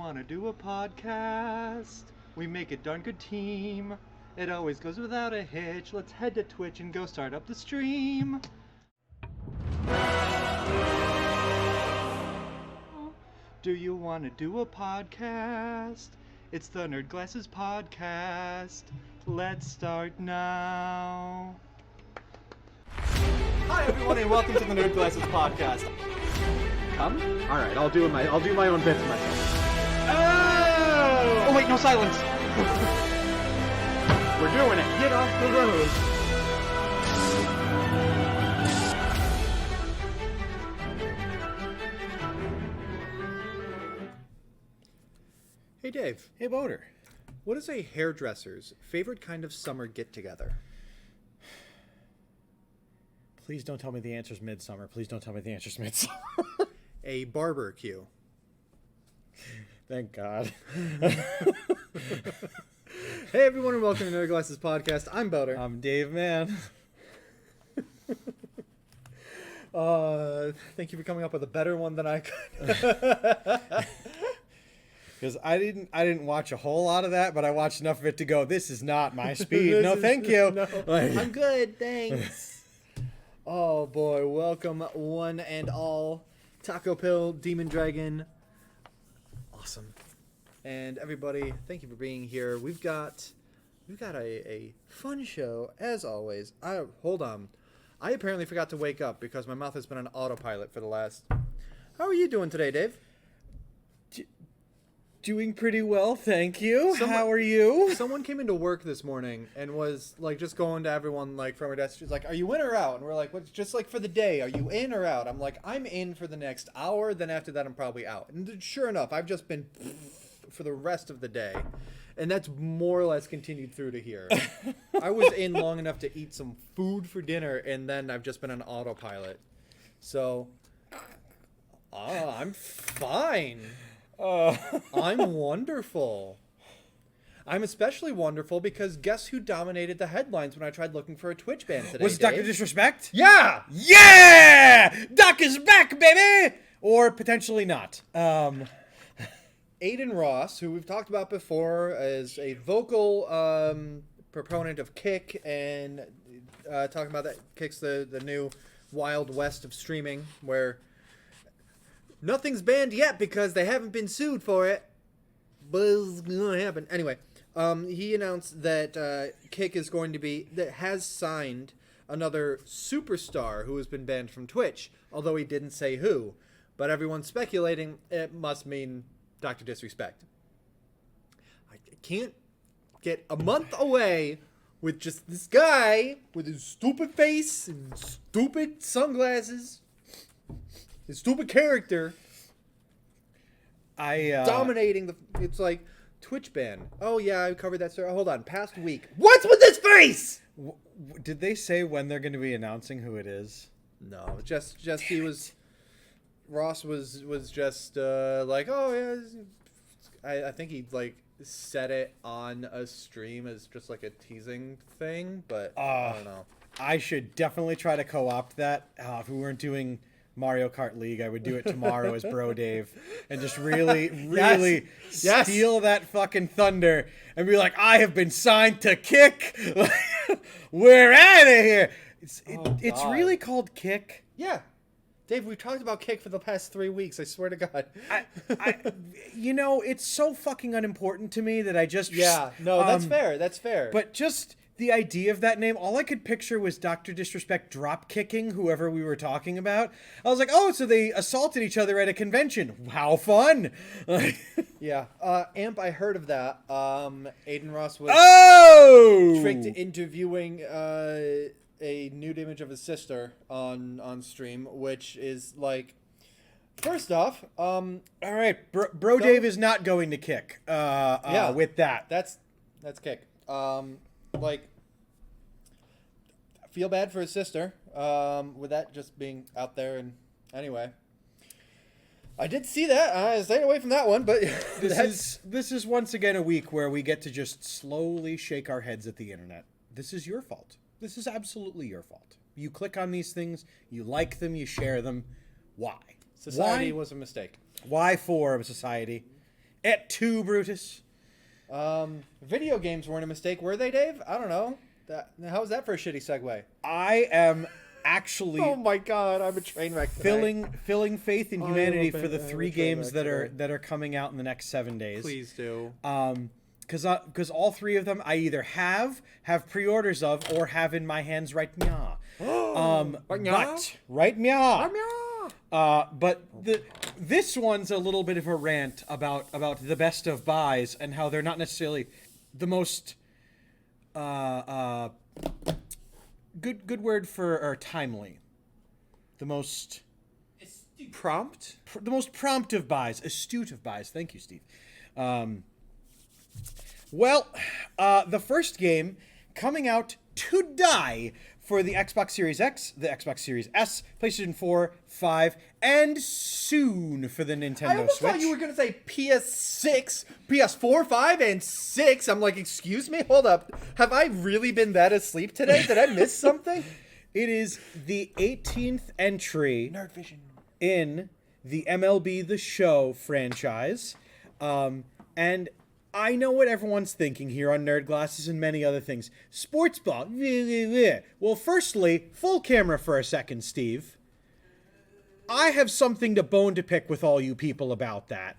wanna do a podcast? We make a darn good team. It always goes without a hitch. Let's head to Twitch and go start up the stream. Do you wanna do a podcast? It's the Nerd Glasses Podcast. Let's start now. Hi everyone and welcome to the Nerd Glasses Podcast. Come? Alright, I'll do my own bits myself. Oh wait, no silence. We're doing it. Get off the road. Hey Dave, Hey, Boater. what is a hairdresser's favorite kind of summer get-together? Please don't tell me the answer's midsummer. Please don't tell me the answer's midsummer. A barbecue. Thank God. Hey everyone and welcome to Nerd Glasses Podcast. I'm Boater. I'm Dave, man. Thank you for coming up with a better one than I could. Because I didn't watch a whole lot of that, but I watched enough of it to go, this is not my speed. No, thank you. No, I'm good, thanks. Oh boy, welcome one and all. Taco Pill, Demon Dragon. Awesome. And everybody, thank you for being here. We've got a fun show, as always. Hold on. I apparently forgot to wake up because my mouth has been on autopilot for the last... How are you doing today, Dave? Doing pretty well, thank you. Someone- How are you? Someone came into work this morning and was like just going to everyone like from her desk. She's like, "Are you in or out?" And we're like, "What's just like for the day? Are you in or out?" I'm like, "I'm in for the next hour. Then after that, I'm probably out." And sure enough, I've just been for the rest of the day, and that's more or less continued through to here. I was in long enough to eat some food for dinner, and then I've just been on autopilot. So, I'm fine. I'm wonderful. I'm especially wonderful because guess who dominated the headlines when I tried looking for a Twitch ban today? Was it Dr. Dave? Disrespect? Yeah! Yeah! Doc is back, baby! Or potentially not. Aiden Ross, who we've talked about before, is a vocal proponent of Kick and talking about that Kick's the new Wild West of streaming where nothing's banned yet because they haven't been sued for it, but it's gonna happen. Anyway, he announced that Kick is going to be, that has signed another superstar who has been banned from Twitch, although he didn't say who. But everyone's speculating it must mean Dr. Disrespect. I can't get a month away with just this guy with his stupid face and stupid sunglasses. His stupid character dominating the... It's like, Twitch ban. Oh, yeah, I covered that story. Hold on, past week. What's with this face? Did they say when they're going to be announcing who it is? No, just he was... Ross was just like, oh, yeah. I think he, like, said it on a stream as just, like, a teasing thing, but I don't know. I should definitely try to co-opt that. If we weren't doing Mario Kart League, I would do it tomorrow as Bro Dave and just really Yes. steal that fucking thunder and be like, I have been signed to Kick. We're out of here. It's God. really called Kick. Yeah. Dave, we've talked about Kick for the past 3 weeks, I swear to God. It's so fucking unimportant to me that I just... Yeah, no, that's fair. But just the idea of that name, all I could picture was Dr. Disrespect drop kicking whoever we were talking about. I was like, oh, so they assaulted each other at a convention. How fun. Yeah. Amp, I heard of that. Aiden Ross was tricked into viewing a nude image of his sister on stream, which is like... First off, All right, Bro Dave is not going to Kick with that. That's Kick. Like, I feel bad for his sister, with that just being out there, and anyway. I did see that. I stayed away from that one, but This is once again a week where we get to just slowly shake our heads at the internet. This is your fault. This is absolutely your fault. You click on these things, you like them, you share them. Why? Society Why? was a mistake. Why for society? Et tu, Brutus. Video games weren't a mistake, were they, Dave? I don't know. How was that for a shitty segue? I am actually Oh my god, I'm a train wreck. today. filling faith in I humanity will for the be- I 3 will train games wreck today. that are coming out in the next 7 days. Please do. Because all 3 of them I either have pre-orders of or have in my hands right now. Right now? But this one's a little bit of a rant about the best of buys and how they're not necessarily the most good word for or timely, the most Prompt? the most prompt of buys, astute of buys. Thank you, Steve. The first game coming out today for the Xbox Series X, the Xbox Series S, PlayStation 4, 5, and soon for the Nintendo I almost Switch. thought you were going to say PS6, PS4, 5, and 6. I'm like, excuse me? Hold up. Have I really been that asleep today? Did I miss something? It is the 18th entry Nerd Vision. in the MLB The Show franchise. And I know what everyone's thinking here on Nerd Glasses and many other things. Sports ball. Well, firstly, full camera for a second, Steve. I have something to bone to pick with all you people about that.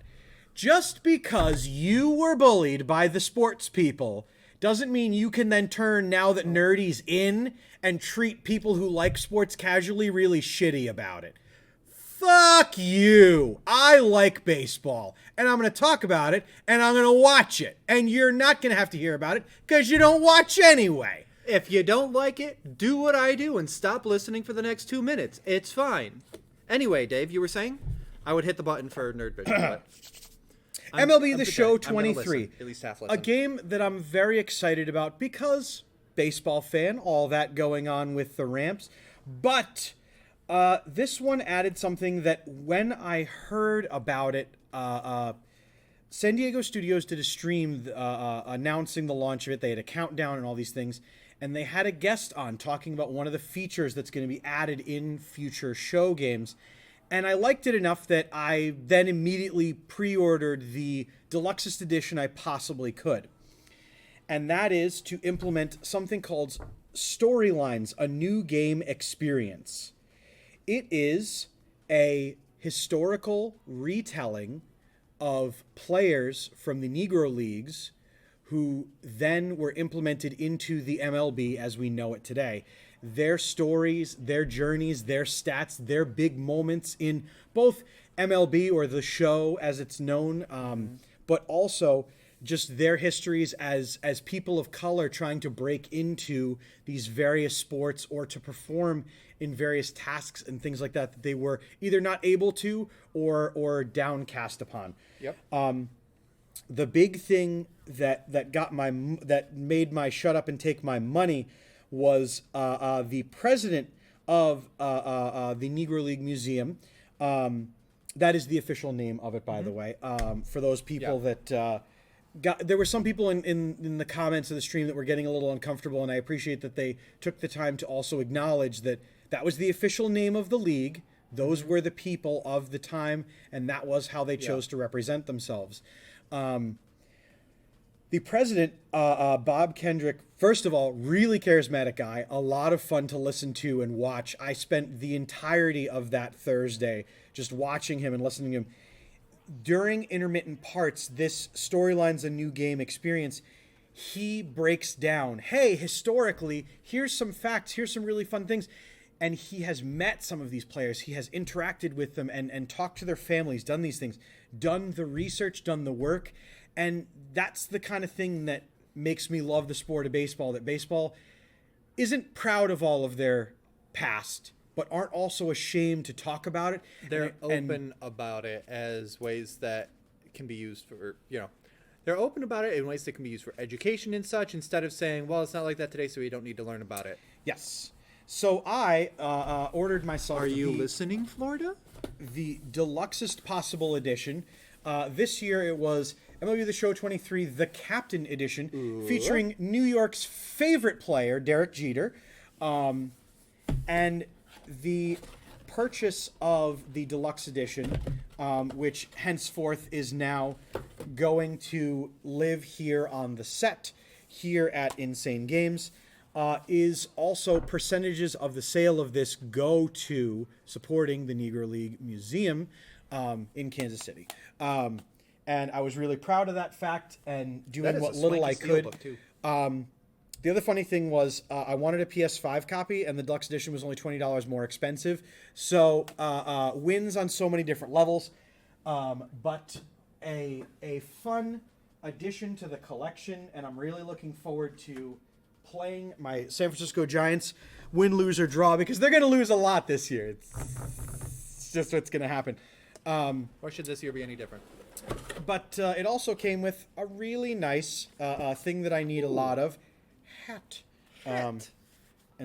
Just because you were bullied by the sports people doesn't mean you can then turn now that nerdy's in and treat people who like sports casually really shitty about it. Fuck you. I like baseball, and I'm going to talk about it, and I'm going to watch it, and you're not going to have to hear about it because you don't watch anyway. If you don't like it, do what I do and stop listening for the next 2 minutes. It's fine. Anyway, Dave, you were saying? I would hit the button for Nerd Vision, but... MLB The Show I'm gonna 23. listen, at least half A listen. game that I'm very excited about because baseball fan, all that going on with the ramps. But this one added something that when I heard about it, San Diego Studios did a stream announcing the launch of it. They had a countdown and all these things. And they had a guest on talking about one of the features that's going to be added in future show games. And I liked it enough that I then immediately pre-ordered the deluxest edition I possibly could. And that is to implement something called Storylines, a new game experience. It is a historical retelling of players from the Negro Leagues who then were implemented into the MLB as we know it today. Their stories, their journeys, their stats, their big moments in both MLB or the show as it's known, but also just their histories as people of color trying to break into these various sports or to perform in various tasks and things like that they were either not able to or downcast upon. Yep. The big thing that made my shut up and take my money was the president of the Negro League Museum. That is the official name of it, by the way. For those people that there were some people in the comments of the stream that were getting a little uncomfortable, and I appreciate that they took the time to also acknowledge that that was the official name of the league. Those were the people of the time, and that was how they chose to represent themselves. The president, Bob Kendrick, first of all, really charismatic guy, a lot of fun to listen to and watch. I spent the entirety of that Thursday just watching him and listening to him. During intermittent parts, this Storyline's a New Game experience, he breaks down, hey, historically, here's some facts, here's some really fun things. And he has met some of these players. He has interacted with them and talked to their families, done these things, done the research, done the work. And that's the kind of thing that makes me love the sport of baseball, that baseball isn't proud of all of their past, but aren't also ashamed to talk about it. They're open about it as ways that can be used for, they're open about it in ways that can be used for education and such, instead of saying, well, it's not like that today, so we don't need to learn about it. Yes. So I ordered myself Listening, Florida? the deluxest possible edition. This year it was MLB The Show 23, the Captain Edition, featuring New York's favorite player, Derek Jeter. And the purchase of the deluxe edition, which henceforth is now going to live here on the set here at Insane Games is also percentages of the sale of this go to supporting the Negro League Museum in Kansas City. And I was really proud of that fact and doing what little I could. The other funny thing was I wanted a PS5 copy, and the deluxe edition was only $20 more expensive. So wins on so many different levels, but a fun addition to the collection, and I'm really looking forward to playing my San Francisco Giants win, lose, or draw, because they're going to lose a lot this year. It's just what's going to happen. Or should this year be any different? But it also came with a really nice thing that I need a lot of, hat. And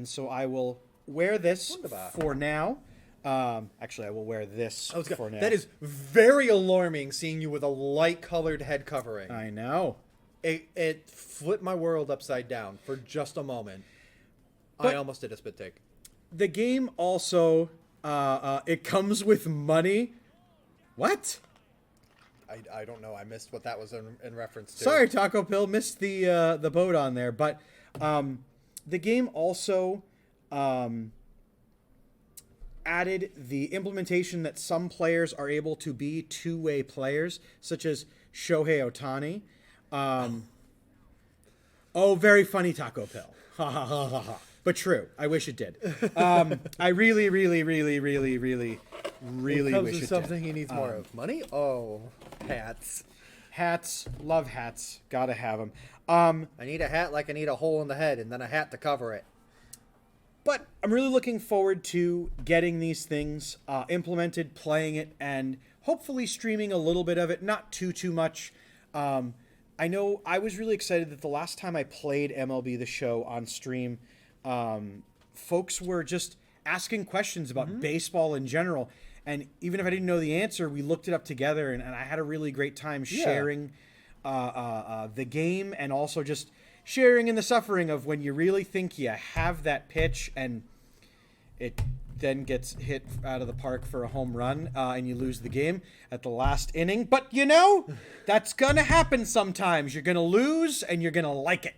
so I will wear this Wunderbar. for now. Actually, I will wear this for now. That is very alarming, seeing you with a light-colored head covering. I know. It flipped my world upside down for just a moment. But I almost did a spit take. The game also, it comes with money. What? I don't know. I missed what that was in reference to. Sorry, Taco Pill, missed the boat on there. But the game also added the implementation that some players are able to be two-way players, such as Shohei Ohtani. Oh, very funny, Taco Pill. Ha ha ha ha ha. But true. I wish it did. I really, really, really, really, really, really wish it did. Something he needs more of. Money? Oh, hats. Hats. Love hats. Gotta have them. I need a hat like I need a hole in the head, and then a hat to cover it. But I'm really looking forward to getting these things implemented, playing it, and hopefully streaming a little bit of it. Not too much. I know I was really excited that the last time I played MLB The Show on stream, folks were just asking questions about baseball in general. And even if I didn't know the answer, we looked it up together, and I had a really great time sharing the game, and also just sharing in the suffering of when you really think you have that pitch and it then gets hit out of the park for a home run and you lose the game at the last inning. But, you know, that's going to happen sometimes. You're going to lose and you're going to like it.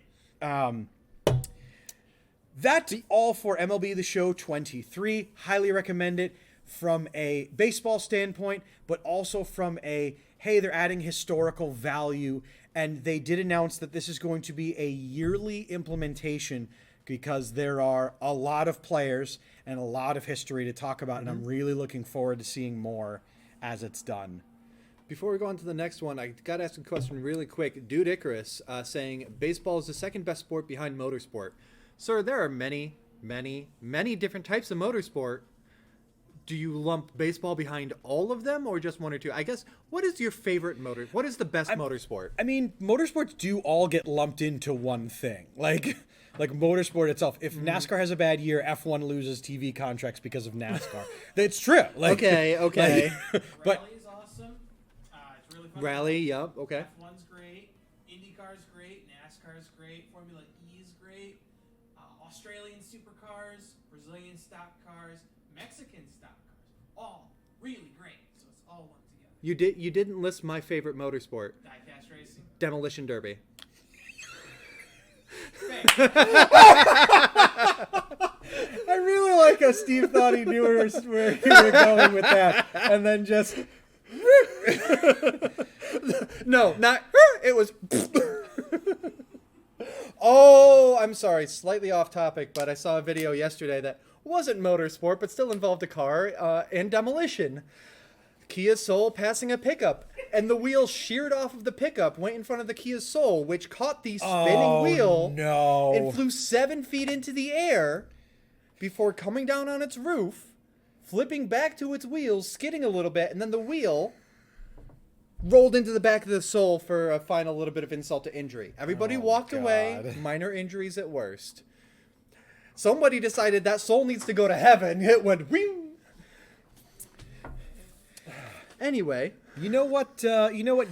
That's all for MLB The Show 23. Highly recommend it from a baseball standpoint, but also from a, hey, they're adding historical value. And they did announce that this is going to be a yearly implementation because there are a lot of players and a lot of history to talk about. And I'm really looking forward to seeing more as it's done. Before we go on to the next one, I got to ask a question really quick. Dude Icarus saying baseball is the second best sport behind motorsport. Sir, there are many different types of motorsport. Do you lump baseball behind all of them or just one or two? I guess, what is your favorite what is the best motorsport? I mean, motorsports do all get lumped into one thing. Like motorsport itself. If NASCAR has a bad year, F1 loses TV contracts because of NASCAR. It's true. Like, okay. But Rally is awesome. It's really fun. Rally, yep, okay. F1's great. IndyCar's great. NASCAR's great. Formula E is great. Australian supercars, Brazilian stock cars, Mexican stock cars, all really great. So it's all lumped together. You didn't list my favorite motorsport. Diecast racing. Demolition Derby. I really like how Steve thought he knew where you were going with that. And then just... No, not it was. Oh, I'm sorry, slightly off topic, but I saw a video yesterday that wasn't motorsport, but still involved a car and demolition. Kia Soul passing a pickup, and the wheel sheared off of the pickup, went in front of the Kia Soul, which caught the spinning wheel and flew 7 feet into the air before coming down on its roof, flipping back to its wheels, skidding a little bit, and then the wheel rolled into the back of the Soul for a final little bit of insult to injury. Everybody walked away, minor injuries at worst. Somebody decided that Soul needs to go to heaven. It went whee. Anyway, you know what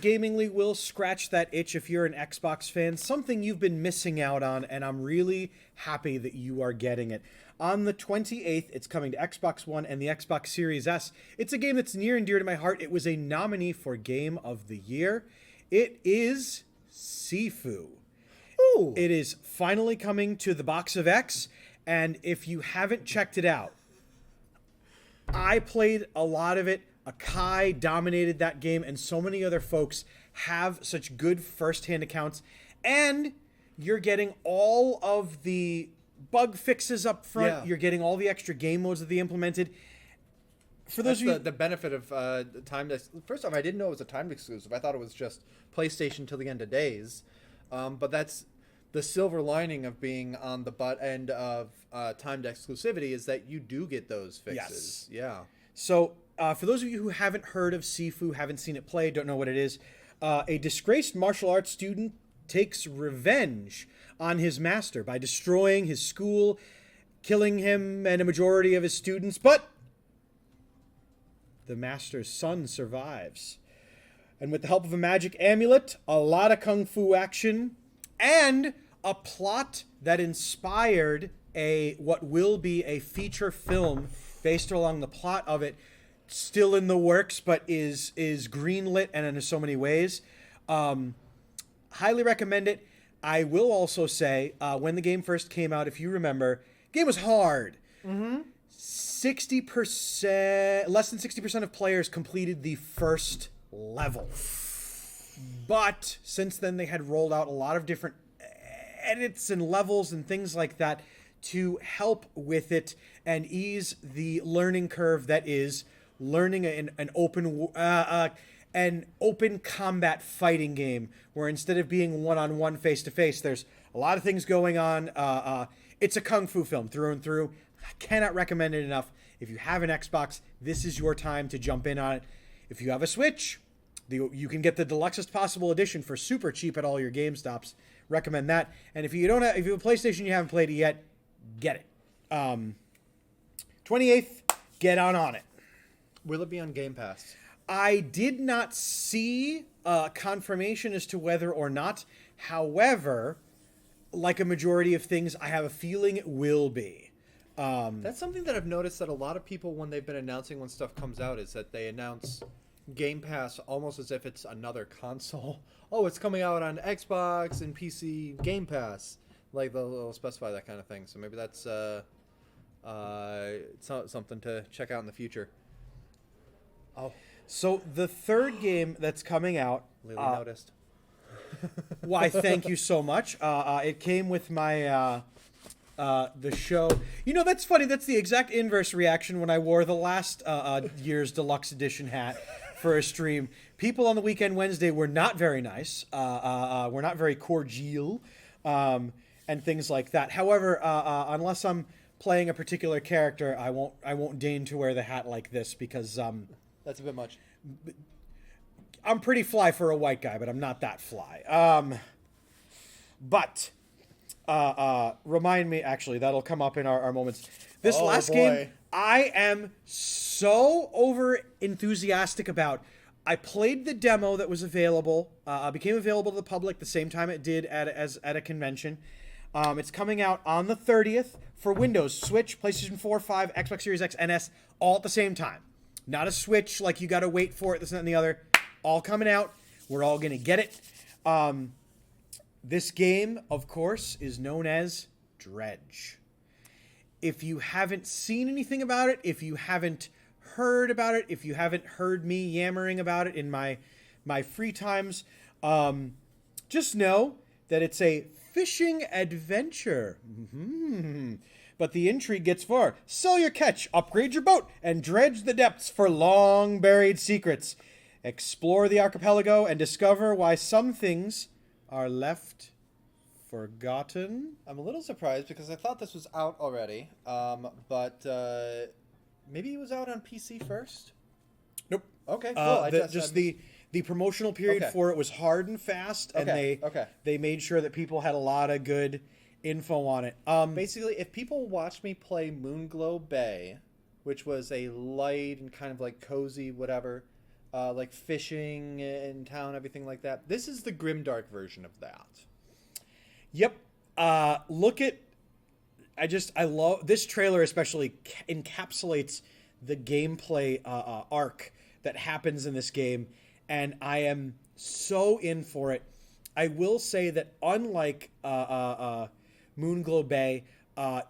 gamingly will scratch that itch if you're an Xbox fan? Something you've been missing out on, and I'm really happy that you are getting it. On the 28th, it's coming to Xbox One and the Xbox Series S. It's a game that's near and dear to my heart. It was a nominee for Game of the Year. It is Sifu. Ooh. It is finally coming to the box of X, and if you haven't checked it out, I played a lot of it. Akai dominated that game, and so many other folks have such good first-hand accounts, and you're getting all of the bug fixes up front. Yeah. You're getting all the extra game modes that they implemented. For those That's of you, the benefit of timed. First off, I didn't know it was a timed exclusive. I thought it was just PlayStation till the end of days. But that's the silver lining of being on the butt end of timed exclusivity is that you do get those fixes. Yeah. So, for those of you who haven't heard of Sifu, haven't seen it play, don't know what it is, a disgraced martial arts student takes revenge on his master by destroying his school, killing him and a majority of his students, but the master's son survives. And with the help of a magic amulet, a lot of kung fu action, and a plot that inspired what will be a feature film based along the plot of it, still in the works, but is greenlit and in so many ways. Highly recommend it. I will also say, when the game first came out, if you remember, the game was hard. 60%, less than 60% of players completed the first level. But since then, they had rolled out a lot of different edits and levels and things like that to help with it and ease the learning curve that is learning an open combat fighting game where instead of being one-on-one face-to-face, there's a lot of things going on. It's a kung fu film through and through. I cannot recommend it enough. If you have an Xbox, this is your time to jump in on it. If you have a Switch, you can get the deluxest possible edition for super cheap at all your GameStops. Recommend that. And if you have a PlayStation, you haven't played it yet, get it. 28th, get on it. Will it be on Game Pass? I did not see confirmation as to whether or not. However, like a majority of things, I have a feeling it will be. That's something that I've noticed that a lot of people, when they've been announcing when stuff comes out, is that they announce Game Pass almost as if it's another console. Oh, it's coming out on Xbox and PC Game Pass. Like they'll specify that kind of thing. So maybe that's something to check out in the future. Oh, So the third game that's coming out, Lily noticed. why, thank you so much. It came with my the show. You know, that's funny. That's the exact inverse reaction when I wore the last year's deluxe edition hat for a stream. People on the Weekend Wednesday were not very nice. Were not very cordial, and things like that. However, unless I'm playing a particular character, I won't deign to wear the hat like this because That's a bit much. I'm pretty fly for a white guy, but I'm not that fly. But remind me, actually, that'll come up in our moments. This Oh, last boy. game, I am so over enthusiastic about. I played the demo that was available. Became available to the public the same time it did at a convention. It's coming out on the 30th for Windows, Switch, PlayStation 4, 5, Xbox Series X, and S, all at the same time. Not a Switch like you got to wait for it, this and the other. All coming out. We're all going to get it. This game, of course, is known as Dredge. If you haven't seen anything about it, if you haven't heard about it, if you haven't heard me yammering about it in my free times, just know that it's a fishing adventure. But the intrigue gets far. Sell your catch, upgrade your boat, and dredge the depths for long-buried secrets. Explore the archipelago and discover why some things are left forgotten. I'm a little surprised because I thought this was out already, but maybe it was out on PC first. Nope. Okay, cool. The promotional period Okay. for it was hard and fast, and Okay, they made sure that people had a lot of good info on it. Basically, if people watched me play Moonglow Bay, which was a light and kind of like cozy whatever, like fishing in town, everything like that, this is the grimdark version of that. Yep. I love this trailer, especially encapsulates the gameplay arc that happens in this game, and I am so in for it. I will say that unlike Moonglow Bay,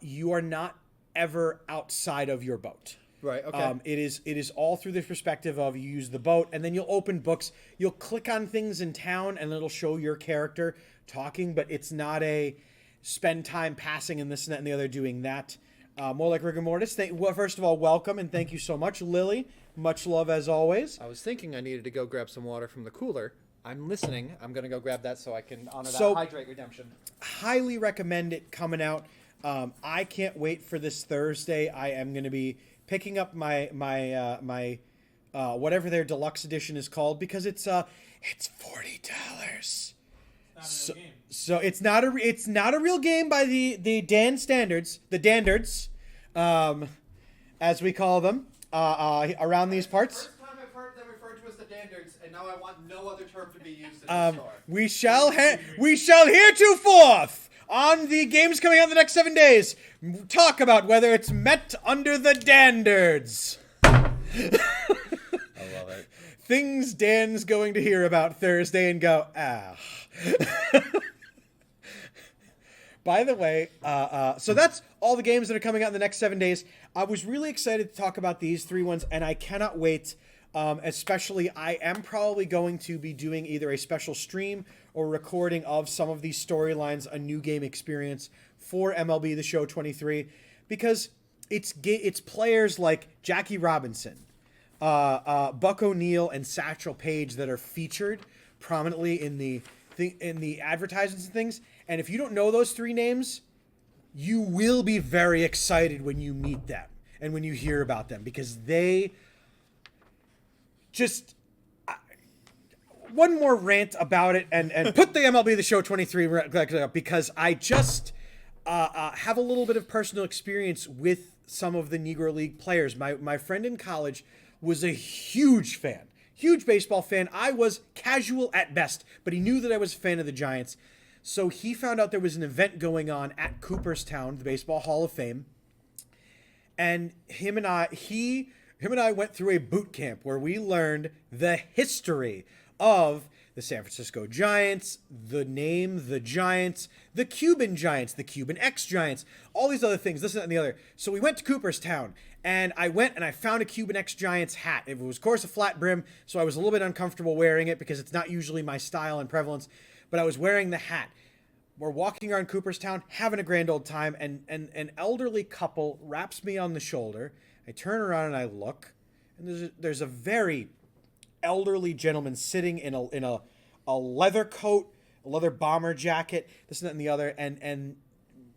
you are not ever outside of your boat. Right. Okay. It is all through the perspective of you use the boat, and then you'll open books. You'll click on things in town, and it'll show your character talking, but it's not a spend time passing and this and that and the other doing that. More like rigor mortis. First of all, welcome, and thank you so much, Lily. Much love as always. I was thinking I needed to go grab some water from the cooler. I'm listening. I'm going to go grab that so I can honor that hydrate redemption. Highly recommend it coming out. I can't wait for this Thursday. I am going to be picking up my whatever their deluxe edition is called, because it's $40. So it's not a real game by the Dan standards, the Dandards, as we call them around these parts. First time I've heard them referred to as the Dandards, and now I want no other term to be used in the store. We shall heretofore on the games coming out in the next 7 days talk about whether it's met under the Dandards. I love it. Things Dan's going to hear about Thursday and go, By the way, so that's all the games that are coming out in the next 7 days. I was really excited to talk about these 3 ones, and I cannot wait. Especially, I am probably going to be doing either a special stream or recording of some of these storylines, a new game experience for MLB The Show 23, because it's players like Jackie Robinson, Buck O'Neil, and Satchel Paige that are featured prominently in the advertisements and things. And if you don't know those 3 names, you will be very excited when you meet them and when you hear about them, because they just one more rant about it and put the MLB The Show 23 up, because I just have a little bit of personal experience with some of the Negro League players. My friend in college was a huge baseball fan. I was casual at best, but he knew that I was a fan of the Giants. So he found out there was an event going on at Cooperstown, the Baseball Hall of Fame. And him and I went through a boot camp where we learned the history of the San Francisco Giants, the name, the Giants, the Cuban Giants, the Cuban X-Giants, all these other things, this, that, and the other. So we went to Cooperstown, and I went and I found a Cuban X-Giants hat. It was, of course, a flat brim, so I was a little bit uncomfortable wearing it because it's not usually my style and prevalence, but I was wearing the hat. We're walking around Cooperstown, having a grand old time, and an elderly couple wraps me on the shoulder. I turn around and I look, and there's a very elderly gentleman sitting in a leather coat, a leather bomber jacket, this and that and the other, and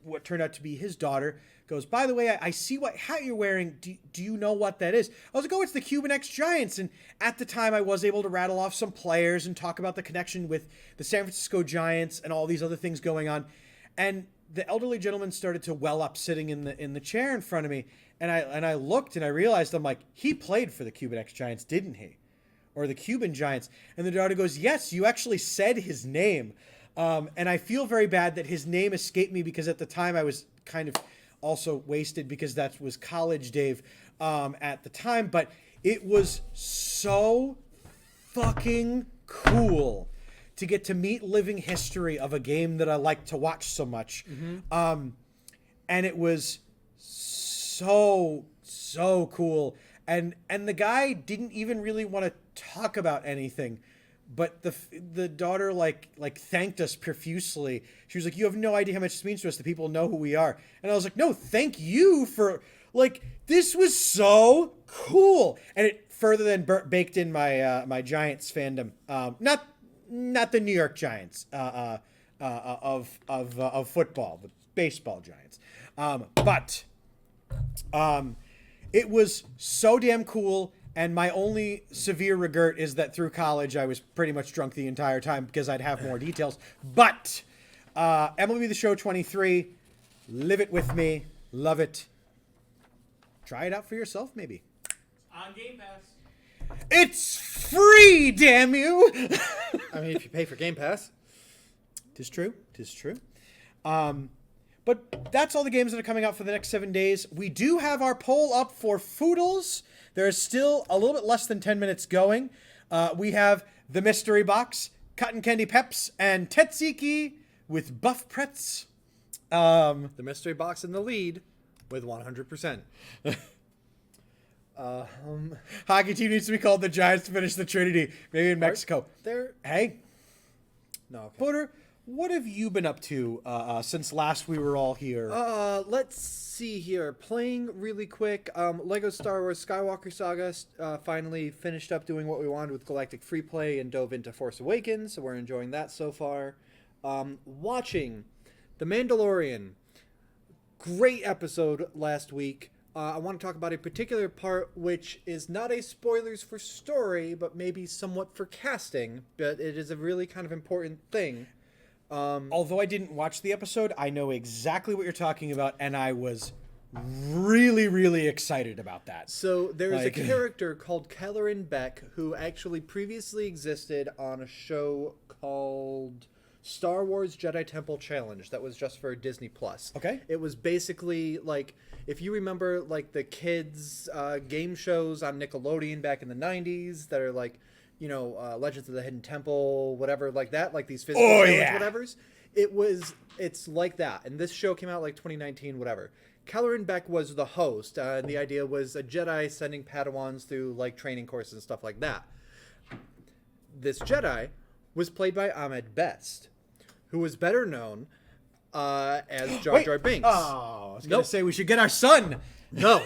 what turned out to be his daughter goes, by the way, I see what hat you're wearing. Do you know what that is? I was like, oh, it's the Cuban X-Giants. And at the time, I was able to rattle off some players and talk about the connection with the San Francisco Giants and all these other things going on. And the elderly gentleman started to well up sitting in the chair in front of me. And I looked and I realized, I'm like, he played for the Cuban X-Giants, didn't he? Or the Cuban Giants. And the daughter goes, yes, you actually said his name. And I feel very bad that his name escaped me, because at the time I was kind of also wasted, because that was college Dave at the time. But it was so fucking cool to get to meet living history of a game that I like to watch so much. Mm-hmm. And it was so cool. And the guy didn't even really want to talk about anything, but the daughter like thanked us profusely. She was like, you have no idea how much this means to us. The people know who we are. And I was like, no, thank you for, like, this was so cool. And it further than baked in my Giants fandom. Not the New York Giants of football, the baseball Giants. But it was so damn cool. And my only severe regret is that through college, I was pretty much drunk the entire time, because I'd have more details. But MLB The Show 23, live it with me, love it. Try it out for yourself, maybe. On Game Pass. It's free, damn you! I mean, if you pay for Game Pass. 'Tis true. But that's all the games that are coming out for the next 7 days. We do have our poll up for Foodles. There's still a little bit less than 10 minutes going. We have The Mystery Box, Cotton Candy Peps, and Tetsiki with Buff Pretz. The mystery box in the lead with 100%. Hockey team needs to be called the Giants to finish the Trinity. Maybe in Mexico. They're Hey, no. Okay. Porter, what have you been up to since last we were all here? Let's see here. Playing really quick. Lego Star Wars Skywalker Saga finally finished up doing what we wanted with Galactic Free Play and dove into Force Awakens, so we're enjoying that so far. Watching The Mandalorian. Great episode last week. I want to talk about a particular part which is not a spoilers for story, but maybe somewhat for casting, but it is a really kind of important thing. Although I didn't watch the episode, I know exactly what you're talking about, and I was really, really excited about that. So there is Like- a character called Kelleran Beck who actually previously existed on a show called Star Wars Jedi Temple Challenge that was just for Disney Plus. Okay. It was basically like, if you remember like the kids game shows on Nickelodeon back in the 90s that are like, you know, Legends of the Hidden Temple, whatever, like that, like these physical challenge yeah. whatevers. It's like that. And this show came out like 2019, whatever. Kelleran Beck was the host, and the idea was a Jedi sending Padawans through like training courses and stuff like that. This Jedi was played by Ahmed Best, who was better known as Jar Jar Binks. Oh, I was going Nope. to say we should get our son. No.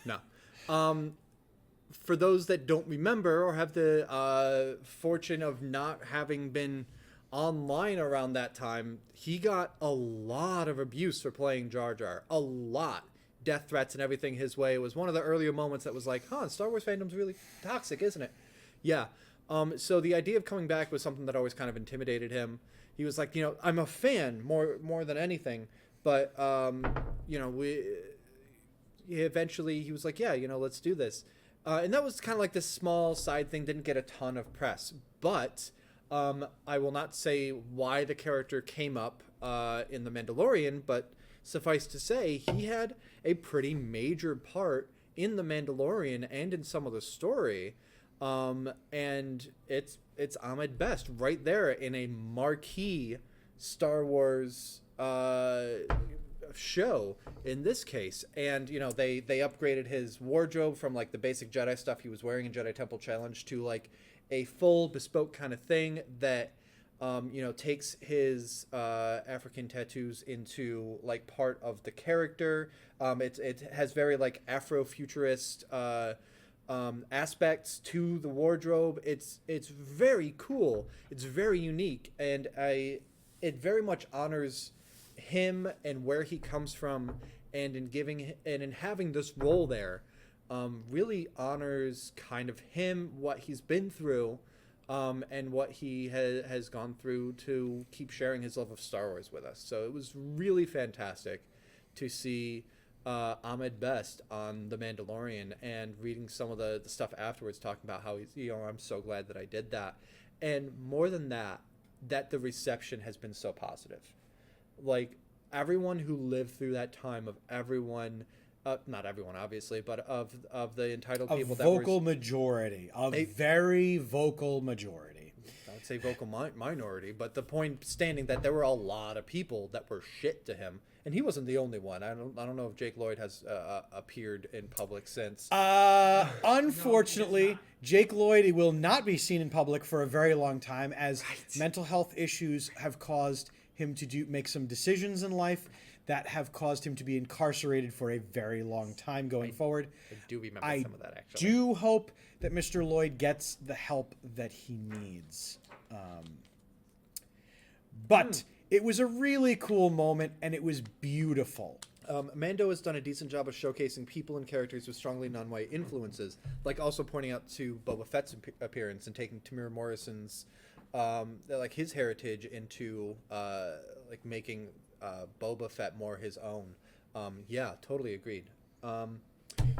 No. For those that don't remember or have the fortune of not having been online around that time, he got a lot of abuse for playing Jar Jar. A lot. Death threats and everything his way. It was one of the earlier moments that was like, Star Wars fandom's really toxic, isn't it? Yeah. So the idea of coming back was something that always kind of intimidated him. He was like, I'm a fan more than anything, but eventually he was like, yeah, let's do this. And that was kind of like this small side thing, didn't get a ton of press, but I will not say why the character came up in The Mandalorian, but suffice to say, he had a pretty major part in The Mandalorian and in some of the story. And it's Ahmed Best right there in a marquee Star Wars show in this case. And they upgraded his wardrobe from like the basic Jedi stuff he was wearing in Jedi Temple Challenge to like a full bespoke kind of thing that takes his African tattoos into like part of the character. It has very like Afrofuturist aspects to the wardrobe. It's very cool. It's very unique, and it very much honors him and where he comes from, and in having this role there, really honors kind of him, what he's been through, and what he has gone through to keep sharing his love of Star Wars with us. So it was really fantastic to see Ahmed Best on The Mandalorian, and reading some of the stuff afterwards talking about how he's, I'm so glad that I did that. And more than that the reception has been so positive. Like, everyone who lived through that time, of everyone, not everyone obviously, but of the entitled people that were... A very vocal majority. I would say vocal minority, but the point standing that there were a lot of people that were shit to him, and he wasn't the only one. I don't know if Jake Lloyd has appeared in public since. Unfortunately, Jake Lloyd will not be seen in public for a very long time, as mental health issues have caused him to make some decisions in life that have caused him to be incarcerated for a very long time going forward. I do remember some of that, actually. I do hope that Mr. Lloyd gets the help that he needs. But it was a really cool moment, and it was beautiful. Mando has done a decent job of showcasing people and characters with strongly non-white influences, like also pointing out to Boba Fett's appearance and taking Tamir Morrison's like his heritage into like making Boba Fett more his own. Yeah, totally agreed.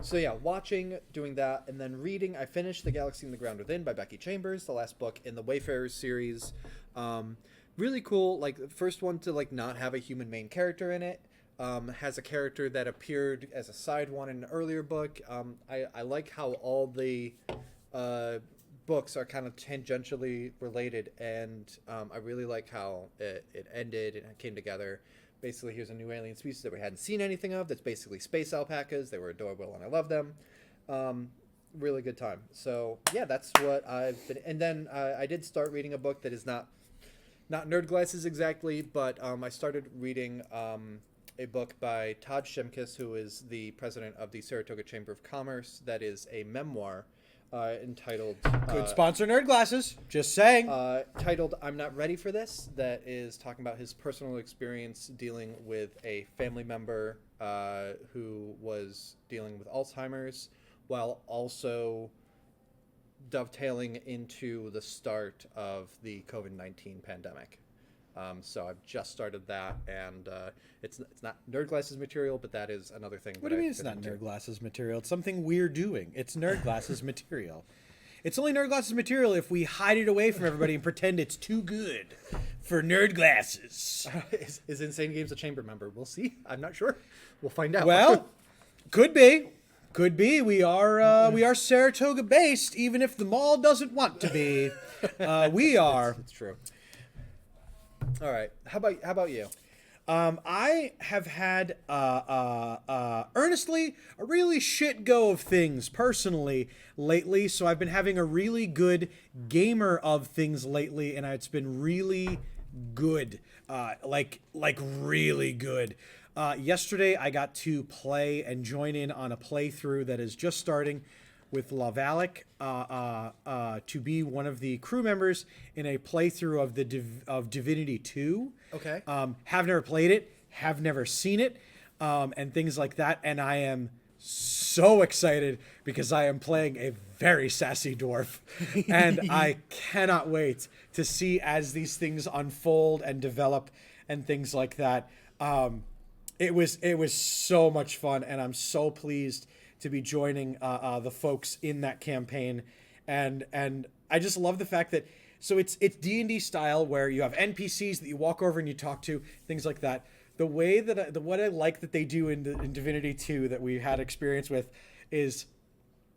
So yeah, watching, doing that, and then reading. I finished The Galaxy and the Ground Within by Becky Chambers, the last book in the Wayfarers series. Really cool. Like, the first one to like not have a human main character in it. Has a character that appeared as a side one in an earlier book. I like how all the books are kind of tangentially related, and I really like how it ended and it came together. Basically, here's a new alien species that we hadn't seen anything of. That's basically space alpacas. They were adorable, and I love them. Really good time. So yeah, that's what I've been. And then I did start reading a book that is not Nerd Glasses exactly, but I started reading a book by Todd Shimkus, who is the president of the Saratoga Chamber of Commerce. That is a memoir entitled Good sponsor, Nerd Glasses. Just saying. titled I'm Not Ready for This, that is talking about his personal experience dealing with a family member who was dealing with Alzheimer's, while also dovetailing into the start of the COVID-19 pandemic. So I've just started that, and it's not Nerd Glasses material, but that is another thing. What do you mean it's not Nerd Glasses material? It's something we're doing. It's Nerd Glasses material. It's only Nerd Glasses material if we hide it away from everybody and pretend it's too good for Nerd Glasses. Is Insane Games a chamber member? We'll see. I'm not sure. We'll find out. Well, could be. Could be. We are Saratoga based, even if the mall doesn't want to be. We are. It's true. All right. How about you? I have had earnestly a really shit go of things personally lately. So I've been having a really good gamer of things lately, and it's been really good, like really good. Yesterday I got to play and join in on a playthrough that is just starting with Lavalik to be one of the crew members in a playthrough of Divinity 2. Okay. Have never played it, have never seen it, and things like that. And I am so excited because I am playing a very sassy dwarf, and I cannot wait to see as these things unfold and develop and things like that. It was so much fun, and I'm so pleased to be joining the folks in that campaign, and I just love the fact that it's D&D style where you have NPCs that you walk over and you talk to, things like that. The way that what I like that they do in Divinity 2 that we had experience with is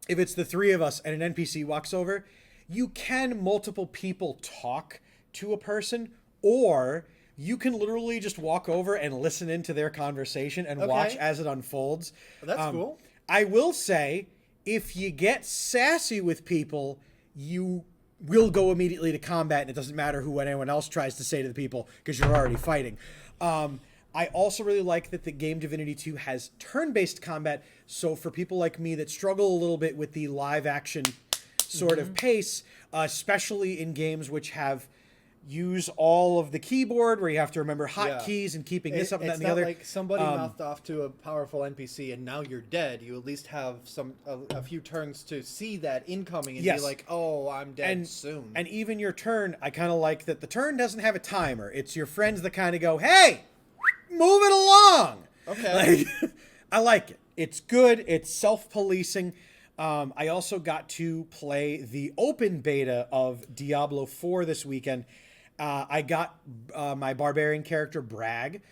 if it's the three of us and an NPC walks over, you can multiple people talk to a person, or you can literally just walk over and listen into their conversation and watch as it unfolds. Well, that's cool. I will say, if you get sassy with people, you will go immediately to combat, and it doesn't matter who anyone else tries to say to the people because you're already fighting. I also really like that the game Divinity 2 has turn-based combat, so for people like me that struggle a little bit with the live-action sort of pace, especially in games which have use all of the keyboard where you have to remember hotkeys and keeping this up and that and the other. It's not like somebody mouthed off to a powerful NPC and now you're dead. You at least have a few turns to see that incoming and be like, oh, I'm dead soon. And even your turn, I kind of like that the turn doesn't have a timer. It's your friends that kind of go, hey, move it along. Okay. I like it. It's good. It's self-policing. I also got to play the open beta of Diablo 4 this weekend. I got my barbarian character, Bragg.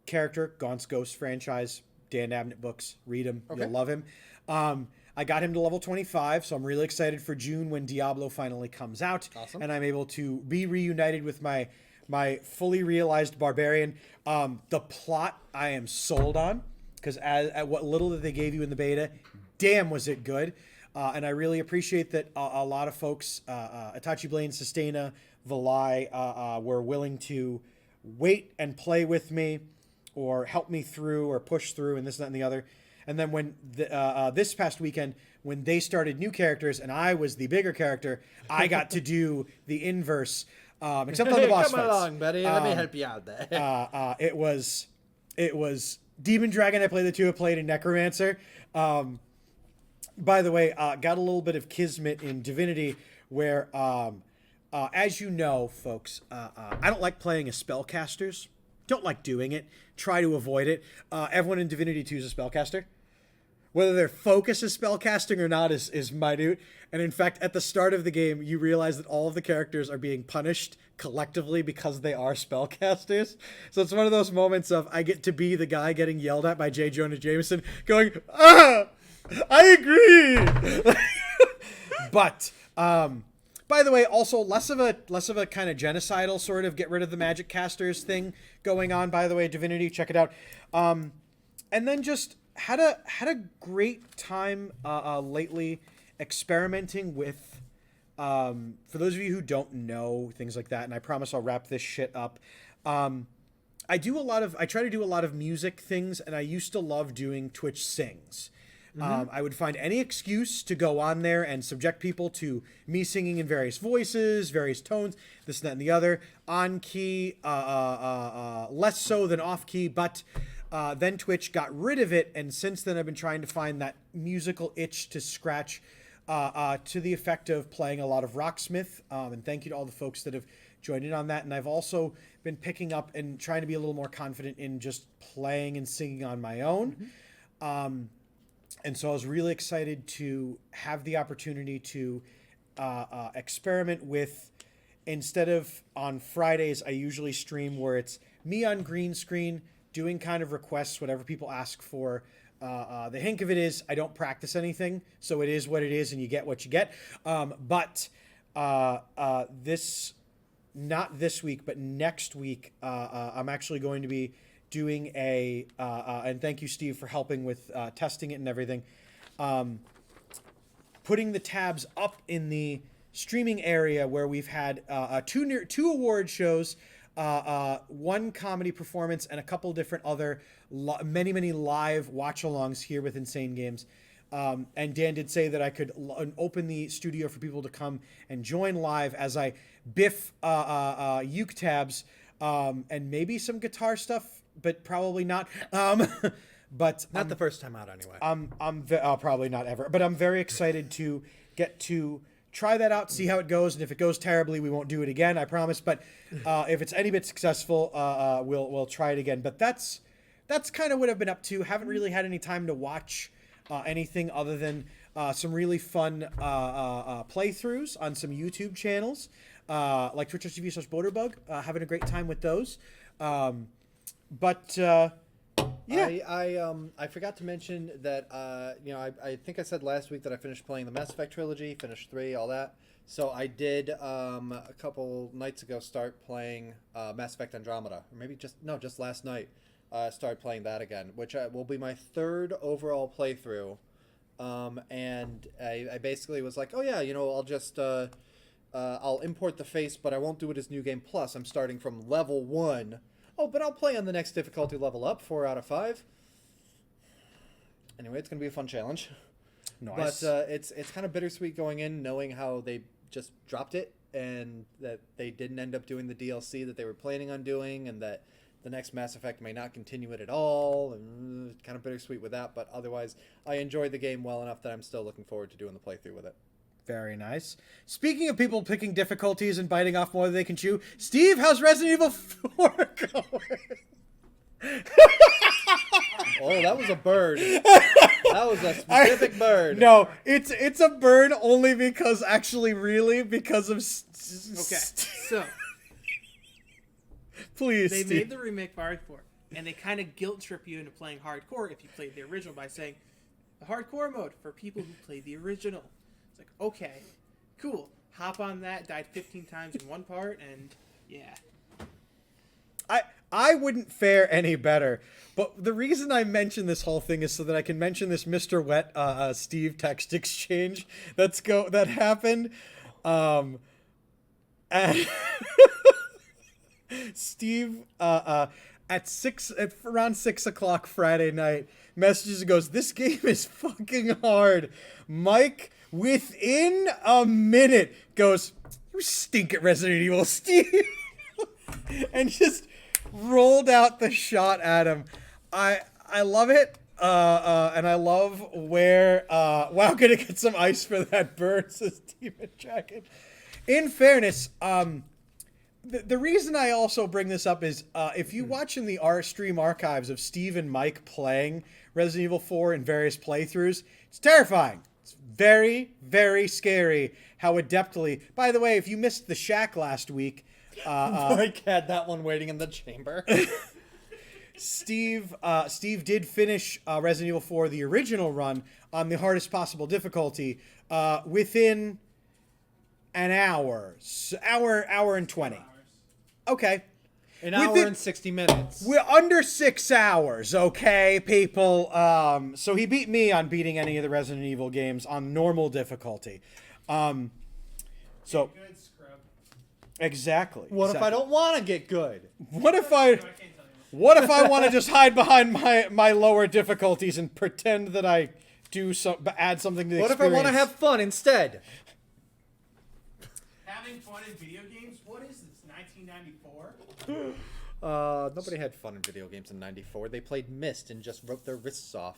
Character, Gaunt's Ghost franchise, Dan Abnett books. Read him. You'll love him. I got him to level 25, so I'm really excited for June when Diablo finally comes out. Awesome. And I'm able to be reunited with my fully realized barbarian. The plot I am sold on, because at what little that they gave you in the beta, damn was it good. And I really appreciate that a lot of folks, Itachi Blaine, Sustaina, Valai, were willing to wait and play with me or help me through or push through and this, that, and the other. And then when this past weekend, when they started new characters and I was the bigger character, I got to do the inverse, except on the boss Come fights. along, buddy. Let me help you out there. It was Demon Dragon. I played the two. I played a Necromancer. By the way, got a little bit of kismet in Divinity where, as you know, folks, I don't like playing as spellcasters. Don't like doing it. Try to avoid it. Everyone in Divinity 2 is a spellcaster. Whether their focus is spellcasting or not is minute. And in fact, at the start of the game, you realize that all of the characters are being punished collectively because they are spellcasters. So it's one of those moments of I get to be the guy getting yelled at by J. Jonah Jameson going, I agree. But by the way, also less of a kind of genocidal sort of get rid of the magic casters thing going on. By the way, Divinity, check it out. And then just had a great time lately experimenting with. For those of you who don't know things like that, and I promise I'll wrap this shit up. I try to do a lot of music things, and I used to love doing Twitch sings. I would find any excuse to go on there and subject people to me singing in various voices, various tones, this, that, and the other, on key, less so than off key, but then Twitch got rid of it, and since then I've been trying to find that musical itch to scratch to the effect of playing a lot of Rocksmith, and thank you to all the folks that have joined in on that. And I've also been picking up and trying to be a little more confident in just playing and singing on my own. And so I was really excited to have the opportunity to experiment with, instead of on Fridays, I usually stream where it's me on green screen doing kind of requests, whatever people ask for. The hink of it is I don't practice anything, so it is what it is, and you get what you get. But not this week, but next week, I'm actually going to be doing and thank you, Steve, for helping with testing it and everything. Putting the tabs up in the streaming area where we've had two award shows, one comedy performance, and a couple different other many live watch-alongs here with Insane Games. And Dan did say that I could open the studio for people to come and join live as I biff uke tabs and maybe some guitar stuff, but probably not. But Not the first time out, anyway. Probably not ever. But I'm very excited to get to try that out, see how it goes, and if it goes terribly, we won't do it again, I promise. But if it's any bit successful, we'll try it again. But that's kind of what I've been up to. Haven't really had any time to watch anything other than some really fun playthroughs on some YouTube channels, like twitch.tv/Boaterbug. Having a great time with those. Yeah. I forgot to mention that I think I said last week that I finished playing the Mass Effect trilogy, finished 3, all that. So I did a couple nights ago start playing Mass Effect Andromeda, or maybe just last night. Started playing that again, which will be my third overall playthrough. And I basically was like, oh yeah, I'll just I'll import the face, but I won't do it as New Game Plus. I'm starting from level 1. Oh, but I'll play on the next difficulty level up, 4 out of 5. Anyway, it's going to be a fun challenge. Nice. But it's kind of bittersweet going in, knowing how they just dropped it, and that they didn't end up doing the DLC that they were planning on doing, and that the next Mass Effect may not continue it at all, and kind of bittersweet with that. But otherwise, I enjoyed the game well enough that I'm still looking forward to doing the playthrough with it. Very nice. Speaking of people picking difficulties and biting off more than they can chew, Steve, how's Resident Evil 4 going? Oh, that was a bird. That was a specific bird. No, it's a bird only because because of... Okay, so please, they Steve. made the remake of Hardcore, and they kind of guilt trip you into playing Hardcore if you played the original by saying the Hardcore mode for people who played the original. It's like, okay, cool. Hop on that, died 15 times in one part, and yeah. I wouldn't fare any better. But the reason I mention this whole thing is so that I can mention this Mr. Wet Steve text exchange that happened. And Steve at around 6 o'clock Friday night messages and goes, "This game is fucking hard." Mike, within a minute, goes, "You stink at Resident Evil, Steve," and just rolled out the shot at him. I love it, and I love where wow, gonna get some ice for that bird, says Demon Dragon. In fairness, the reason I also bring this up is if you watch in the stream archives of Steve and Mike playing Resident Evil 4 in various playthroughs, it's terrifying. It's very, very scary how adeptly... By the way, if you missed the Shack last week... Mike had that one waiting in the chamber. Steve did finish Resident Evil 4, the original run, on the hardest possible difficulty within an hour. Hour and 20. Okay. An hour and 60 minutes. We're under 6 hours, okay, people? So he beat me on beating any of the Resident Evil games on normal difficulty. So Good scrub. exactly. What if I don't want to get good? What if I I can't tell you. What if I want to just hide behind my lower difficulties and pretend that I do add something to the What if I want to have fun instead? Having fun in video games? What is this, 1994? Nobody had fun in video games in '94. They played Myst and just wrote their wrists off.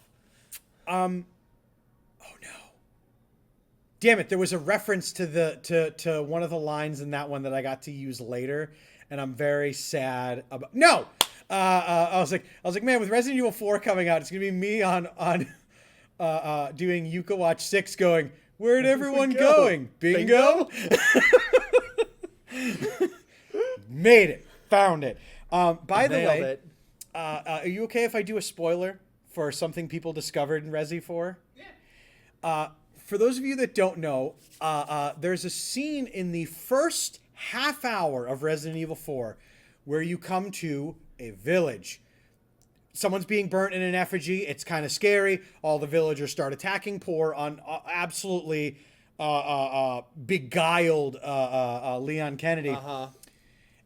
Oh no. Damn it, there was a reference to one of the lines in that one that I got to use later, and I'm very sad about. No. I was like, man, with Resident Evil 4 coming out, it's gonna be me on doing Yuka Watch 6, going, where'd everyone going? Bingo. Made it, found it. By the Nailed way, it. are you okay if I do a spoiler for something people discovered in Resi 4? Yeah. For those of you that don't know, there's a scene in the first half hour of Resident Evil 4 where you come to a village. Someone's being burnt in an effigy. It's kind of scary. All the villagers start attacking poor, absolutely beguiled Leon Kennedy. Uh-huh.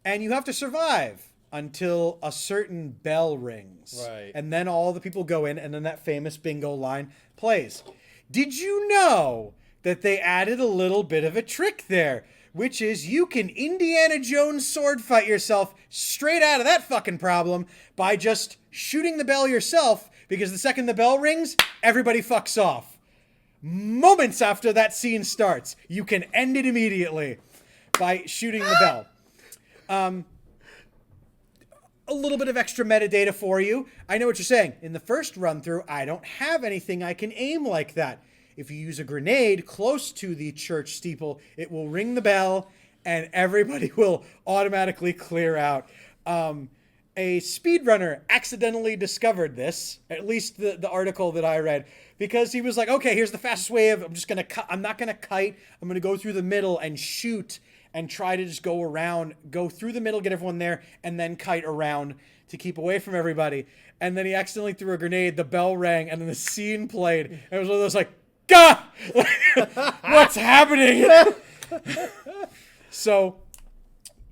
And you have to survive until a certain bell rings. Right. And then all the people go in, and then that famous bingo line plays. Did you know that they added a little bit of a trick there? Which is you can Indiana Jones sword fight yourself straight out of that fucking problem by just shooting the bell yourself, because the second the bell rings, everybody fucks off. Moments after that scene starts, you can end it immediately by shooting the bell. A little bit of extra metadata for you. I know what you're saying. In the first run through, I don't have anything I can aim like that. If you use a grenade close to the church steeple, it will ring the bell and everybody will automatically clear out. A speedrunner accidentally discovered this, at least the article that I read, because he was like, okay, here's the fastest way of, I'm not going to kite. I'm going to go through the middle and shoot and try to just go around, go through the middle, get everyone there, and then kite around to keep away from everybody. And then he accidentally threw a grenade, the bell rang, and then the scene played. And it was one of those like, Gah! What's happening? So,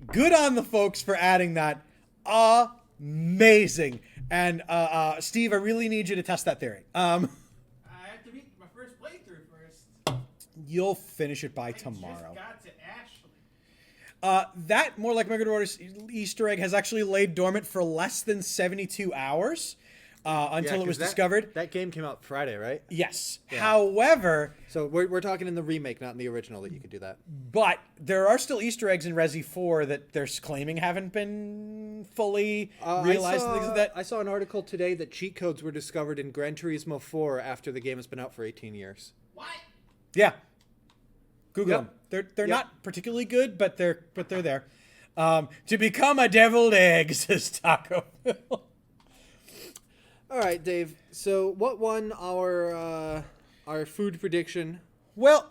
good on the folks for adding that. Amazing. And Steve, I really need you to test that theory. I have to beat my first playthrough first. You'll finish it by I tomorrow. just got to Ashley. That, more like Mega Order's Easter egg, has actually laid dormant for less than 72 hours until it was discovered. That game came out Friday, right? Yes. Yeah. However, So we're talking in the remake, not in the original, that you could do that. but there are still Easter eggs in Resi 4 that they're claiming haven't been fully realized. And things like that. I saw an article today that cheat codes were discovered in Gran Turismo 4 after the game has been out for 18 years. What? Yeah. Google Yep. them. They're Yep. not particularly good, but they're there. To become a deviled egg, says Taco Bill. All right, Dave. So what won our food prediction? Well,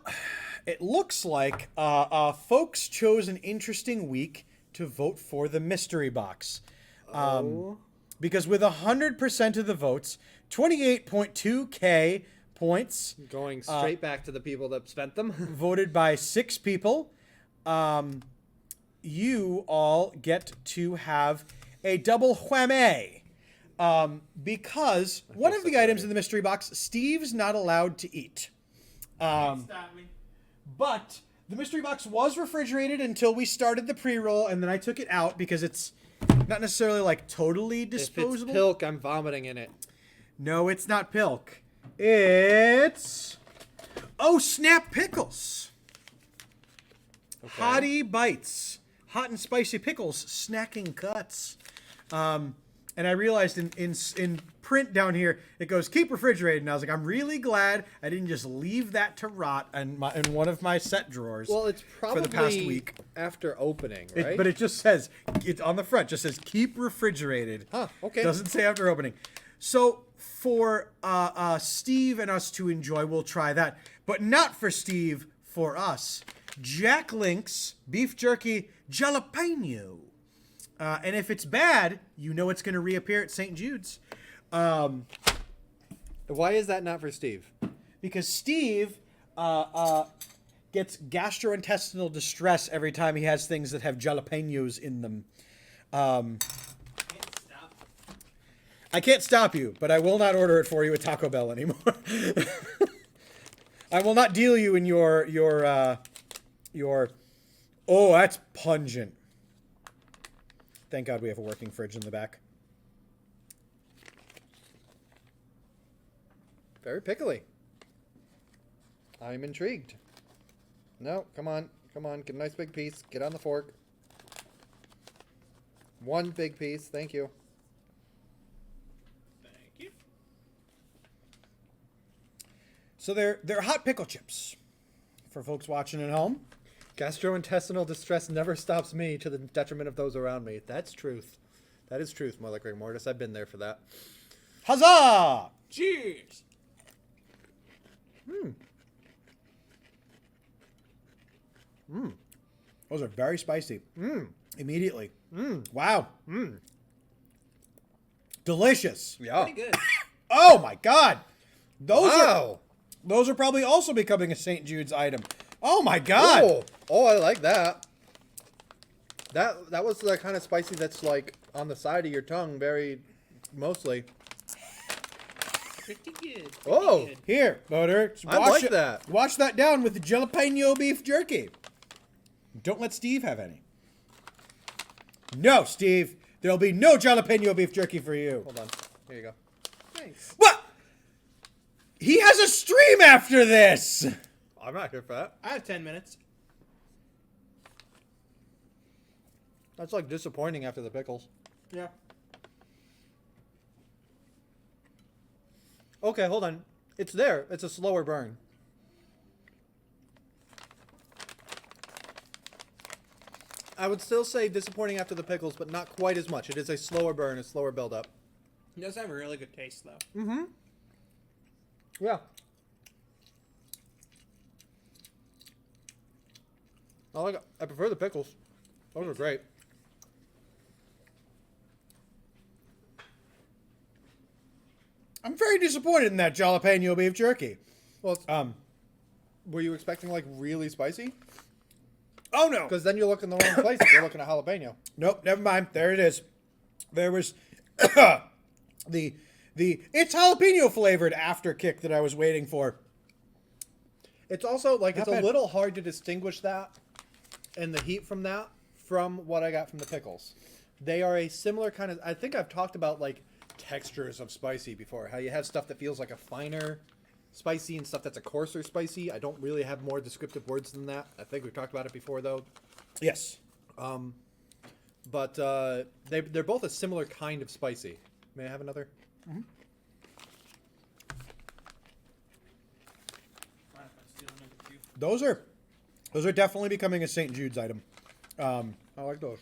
it looks like folks chose an interesting week to vote for the mystery box. Because with 100% of the votes, 28.2K points Going straight back to the people that spent them. voted by 6 people, you all get to have a double whammy. Because one of the items in the mystery box, Steve's not allowed to eat. Can't stop me. But the mystery box was refrigerated until we started the pre-roll, and then I took it out because it's not necessarily like totally If it's disposable. Pilk, I'm vomiting in it. No, it's not Pilk. It's Snap Pickles. Okay. Hottie Bites. Hot and spicy pickles, snacking cuts. and I realized in print down here it goes keep refrigerated, and I was like, I'm really glad I didn't just leave that to rot in one of my set drawers. Well, it's probably for the past week. After opening, right? But it just says it on the front. Just says keep refrigerated. Huh, okay. Doesn't say after opening. So for Steve and us to enjoy, we'll try that. But not for Steve. For us, Jack Link's beef jerky jalapeno. And if it's bad, you know it's going to reappear at St. Jude's. Why is that not for Steve? Because Steve gets gastrointestinal distress every time he has things that have jalapenos in them. Can't stop. I can't stop you, but I will not order it for you at Taco Bell anymore. I will not deal you in your oh, that's pungent. Thank God we have a working fridge in the back. Very pickly. I'm intrigued. No, come on. Get a nice big piece. Get on the fork. One big piece. Thank you. Thank you. So they're hot pickle chips for folks watching at home. Gastrointestinal distress never stops me to the detriment of those around me. That's truth. That is truth, more like Rick Mortis. I've been there for that. Huzzah! Cheers. Those are very spicy. Immediately. Wow. Delicious. Yeah. Pretty good. Oh my God. Wow. Those are probably also becoming a St. Jude's item. Oh my God. Oh, I like that. That was the kind of spicy that's like on the side of your tongue, very mostly. Pretty good. Oh. Good. Here, Motor. I like that. Wash that down with the jalapeno beef jerky. Don't let Steve have any. No, Steve. There'll be no jalapeno beef jerky for you. Hold on. Here you go. Thanks. What? He has a stream after this. I'm not here for that. I have 10 minutes. That's like disappointing after the pickles. Yeah. Okay, hold on. It's there. It's a slower burn. I would still say disappointing after the pickles, but not quite as much. It is a slower burn, a slower build up. It does have a really good taste, though. Yeah. I prefer the pickles. Those are great. I'm very disappointed in that jalapeno beef jerky. Well, were you expecting like really spicy? Oh no. Because then you're looking the wrong place if you're looking at jalapeno. Nope, never mind. There it is. There was the it's jalapeno flavored after kick that I was waiting for. It's also like Not it's bad. a little hard to distinguish that and the heat from that from what I got from the pickles. They are a similar kind of. I think I've talked about like textures of spicy before. How you have stuff that feels like a finer spicy and stuff that's a coarser spicy. I don't really have more descriptive words than that. I think we've talked about it before though. Yes. But they're both a similar kind of spicy. May I have another? Mind if I steal another two? Those are definitely becoming a St. Jude's item. I like those.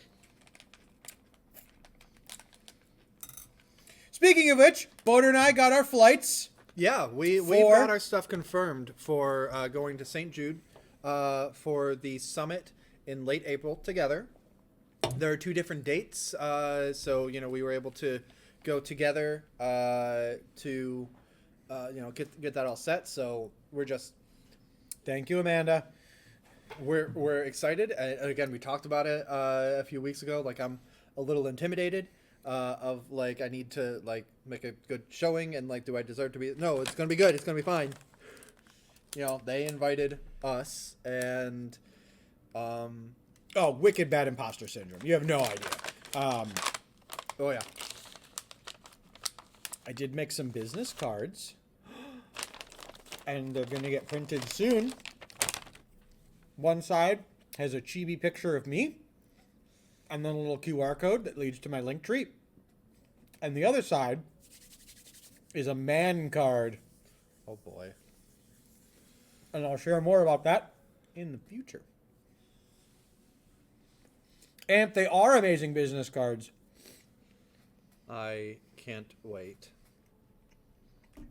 Speaking of which, Boner and I got our flights. Yeah, we For- got our stuff confirmed for going to St. Jude for the summit in late April together. There are 2 different dates, so we were able to go together to get that all set. So we're just Thank you, Amanda. we're excited. And again, we talked about it a few weeks ago. Like I'm a little intimidated. Of like I need to like make a good showing and like do I deserve to be? No, it's gonna be good. It's gonna be fine. They invited us and Oh, wicked bad imposter syndrome. You have no idea. oh yeah, I did make some business cards, and they're gonna get printed soon. One side has a chibi picture of me, and then a little QR code that leads to my link tree. And the other side is a man card. Oh boy. And I'll share more about that in the future. And they are amazing business cards. I can't wait.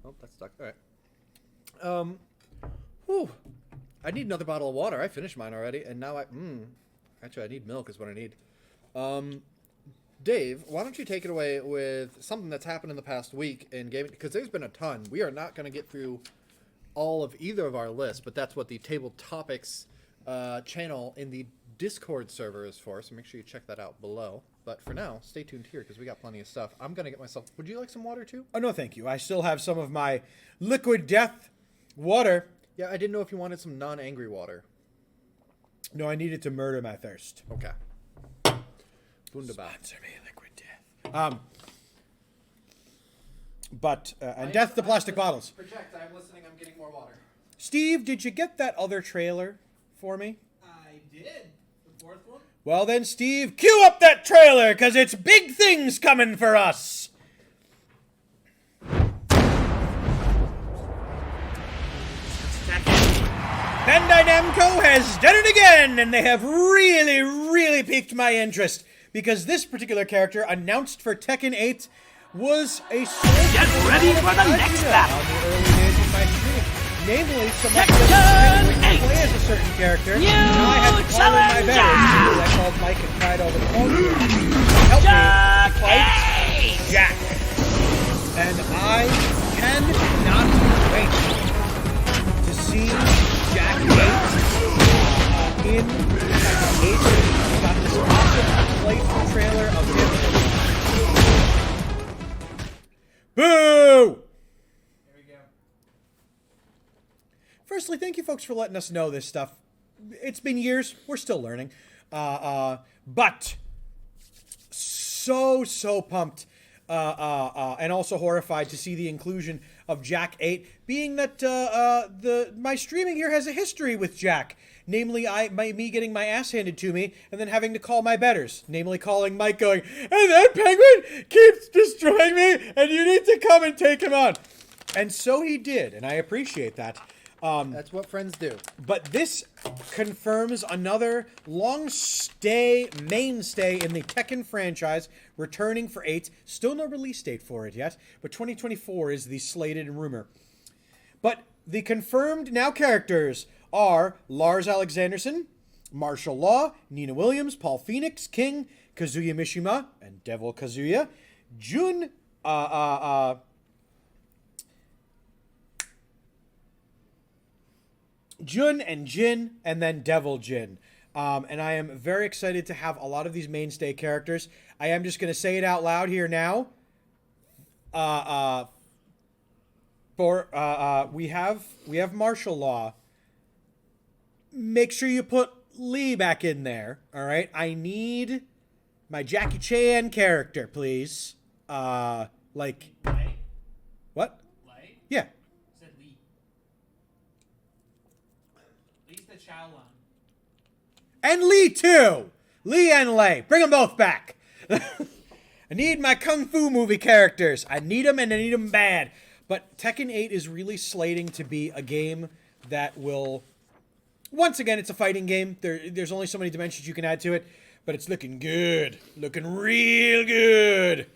Oh, that's stuck. All right. Whew. I need another bottle of water. I finished mine already, and now actually, I need milk is what I need. Dave, why don't you take it away with something that's happened in the past week in gaming? Because there's been a ton. We are not going to get through all of either of our lists, but that's what the Table Topics channel in the Discord server is for, so make sure you check that out below. But for now, stay tuned here because we got plenty of stuff. I'm going to get myself... Would you like some water too? Oh, no, thank you. I still have some of my liquid death water. Yeah, I didn't know if you wanted some non-angry water. No, I needed to murder my thirst. Okay. Wunderbar. Sponsor me, liquid death. And death to plastic bottles. Project, I'm listening, I'm getting more water. Steve, did you get that other trailer for me? I did. The fourth one? Well then, Steve, cue up that trailer, because it's big things coming for us! Bandai Namco has done it again, and they have really, really piqued my interest, because this particular character, announced for Tekken 8, was a Get ready for the next battle! on the early days of my stream. Namely, someone just Tekken 8! play as a certain character, New and I had to call in my challenger! betters. I called Mike and tried over the phone to help me to fight Jack. And I cannot wait to see Jack 8 in Tekken 8. Got this awesome playthrough trailer of him. Boo! Firstly, thank you folks for letting us know this stuff. It's been years. We're still learning. But so pumped and also horrified to see the inclusion of Jack 8, being that my streaming here has a history with Jack. Namely, me getting my ass handed to me and then having to call my betters. Namely, calling Mike going, and that penguin keeps destroying me and you need to come and take him on. And so he did, and I appreciate that. That's what friends do. But this confirms another mainstay in the Tekken franchise, returning for 8. Still no release date for it yet, but 2024 is the slated rumor. But the confirmed now characters are Lars Alexanderson, Martial Law, Nina Williams, Paul Phoenix, King, Kazuya Mishima, and Devil Kazuya, Jun, Jun and Jin, and then Devil Jin. And I am very excited to have a lot of these mainstay characters. I am just going to say it out loud here now. We have Martial Law. Make sure you put Lee back in there. All right. I need my Jackie Chan character, please. Light? What? Light? Yeah. Said Lee. Lee's the Shaolin. And Lee too. Lee and Lei. Bring them both back. I need my Kung Fu movie characters. I need them and I need them bad. But Tekken 8 is really slating to be a game that will... Once again, it's a fighting game. There's only so many dimensions you can add to it. But it's looking good. Looking real good.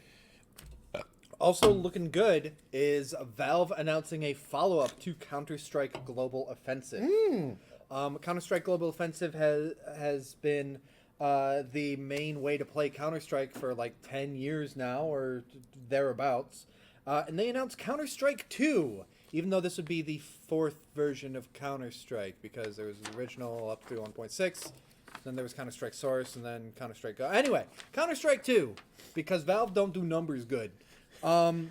Also looking good is Valve announcing a follow-up to Counter-Strike Global Offensive. Counter-Strike Global Offensive has been the main way to play Counter-Strike for like 10 years now, or thereabouts. And they announced Counter-Strike 2, even though this would be the 4th version of Counter-Strike, because there was the original up to 1.6, then there was Counter-Strike Source, and then Counter-Strike Go. Anyway, Counter-Strike 2, because Valve don't do numbers good. Probably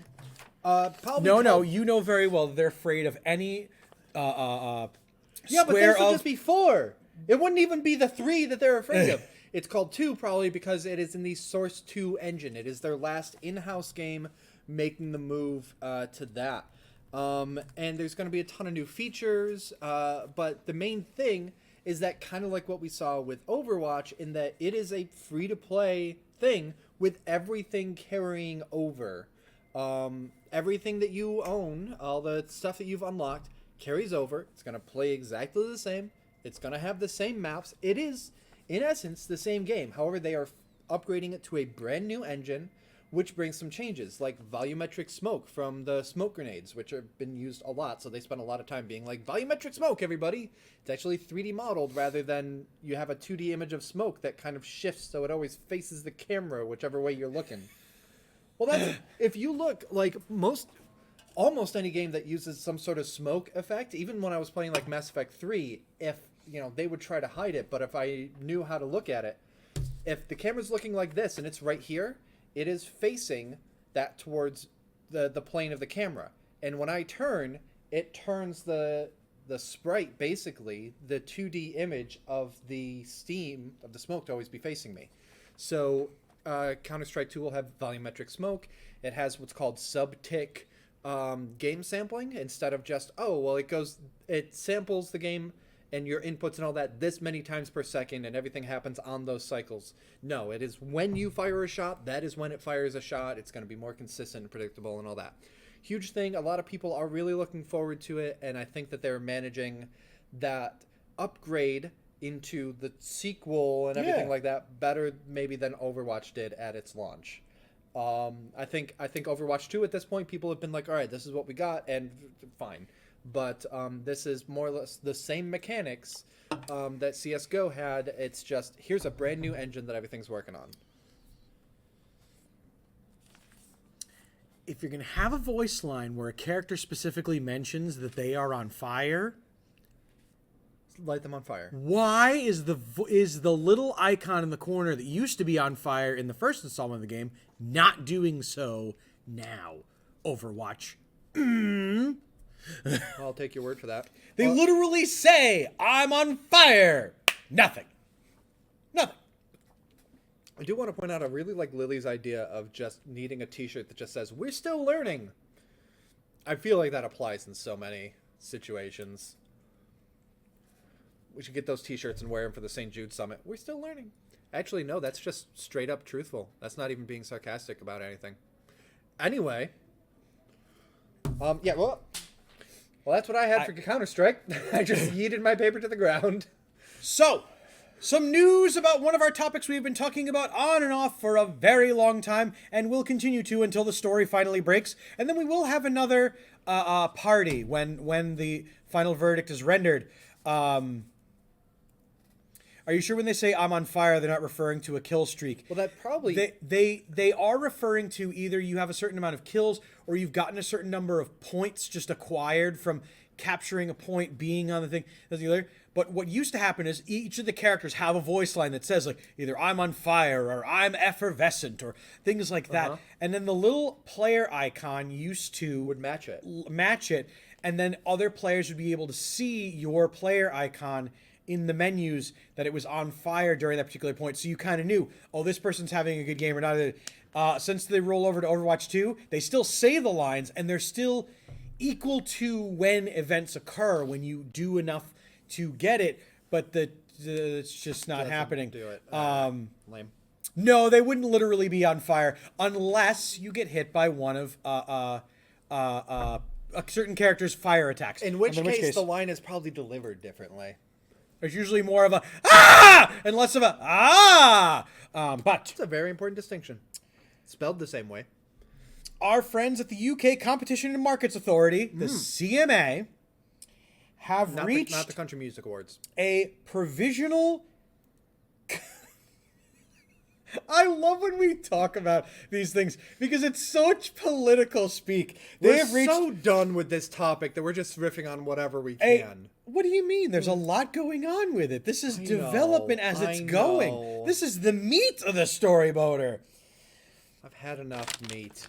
No, you know very well they're afraid of any yeah, but this would just be 4. It wouldn't even be the 3 that they're afraid of. It's called 2 probably because it is in the Source 2 engine. It is their last in-house game making the move to that. And there's going to be a ton of new features, but the main thing is that kind of like what we saw with Overwatch, in that it is a free-to-play thing with everything carrying over. Everything that you own, all the stuff that you've unlocked, carries over. It's going to play exactly the same. It's going to have the same maps. It is, in essence, the same game. However, they are upgrading it to a brand new engine, which brings some changes, like volumetric smoke from the smoke grenades, which have been used a lot. So they spend a lot of time being like, volumetric smoke, everybody. It's actually 3D modeled rather than you have a 2D image of smoke that kind of shifts so it always faces the camera, whichever way you're looking. Well, that's if you look like almost any game that uses some sort of smoke effect, even when I was playing like Mass Effect 3, if, they would try to hide it, but if I knew how to look at it, if the camera's looking like this and it's right here, it is facing that towards the plane of the camera. And when I turn, it turns the sprite, basically, the 2D image of the steam, of the smoke to always be facing me. So Counter-Strike 2 will have volumetric smoke. It has what's called sub-tick game sampling instead of just, it samples the game and your inputs and all that this many times per second and everything happens on those cycles. No, it is when you fire a shot, that is when it fires a shot. It's going to be more consistent and predictable and all that. Huge thing. A lot of people are really looking forward to it, and I think that they're managing that upgrade into the sequel and everything like that better maybe than Overwatch did at its launch. I think Overwatch 2 at this point, people have been like, all right, this is what we got, and fine. But this is more or less the same mechanics that CSGO had. It's just, here's a brand new engine that everything's working on. If you're going to have a voice line where a character specifically mentions that they are on fire, Light them on fire. why is the little icon in the corner that used to be on fire in the first installment of the game not doing so now? Overwatch. I'll take your word for that. They literally say, I'm on fire. Nothing. I do want to point out, I really like Lily's idea of just needing a t-shirt that just says, we're still learning. I feel like that applies in so many situations. We should get those t-shirts and wear them for the St. Jude Summit. We're still learning. Actually, no, that's just straight up truthful. That's not even being sarcastic about anything. Anyway. Well, that's what I had for Counter-Strike. I just yeeted my paper to the ground. So, some news about one of our topics we've been talking about on and off for a very long time, and will continue to until the story finally breaks. And then we will have another party when the final verdict is rendered. Are you sure when they say I'm on fire, they're not referring to a kill streak? Well, that probably... They are referring to either you have a certain amount of kills or you've gotten a certain number of points just acquired from capturing a point, being on the thing. That's the other. But what used to happen is each of the characters have a voice line that says, like, either I'm on fire or I'm effervescent or things like that. And then the little player icon used to... would match it. And then other players would be able to see your player icon in the menus that it was on fire during that particular point. So you kind of knew, oh, this person's having a good game or not. Since they roll over to Overwatch 2, they still say the lines, and they're still equal to when events occur, when you do enough to get it, but it's just not happening. Do it. Lame. No, they wouldn't literally be on fire unless you get hit by one of a certain character's fire attacks. In which case, the line is probably delivered differently. There's usually more of a ah and less of a ah. But it's a very important distinction. Spelled the same way. Our friends at the UK Competition and Markets Authority, the CMA, have reached not the Country Music Awards. A provisional. I love when we talk about these things because it's such political speak. We're so done with this topic that we're just riffing on whatever we can. What do you mean? There's a lot going on with it. This is development as it's going. This is the meat of the storyboarder. I've had enough meat.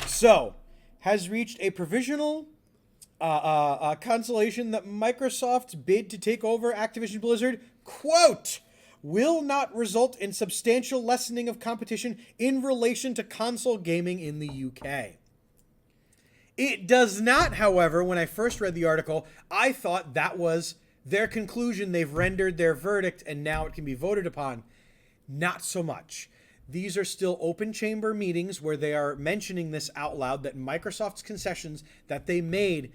So, has reached a provisional consolation that Microsoft's bid to take over Activision Blizzard, quote, will not result in substantial lessening of competition in relation to console gaming in the UK. It does not, however, when I first read the article, I thought that was their conclusion. They've rendered their verdict and now it can be voted upon. Not so much. these are still open chamber meetings where they are mentioning this out loud, that Microsoft's concessions that they made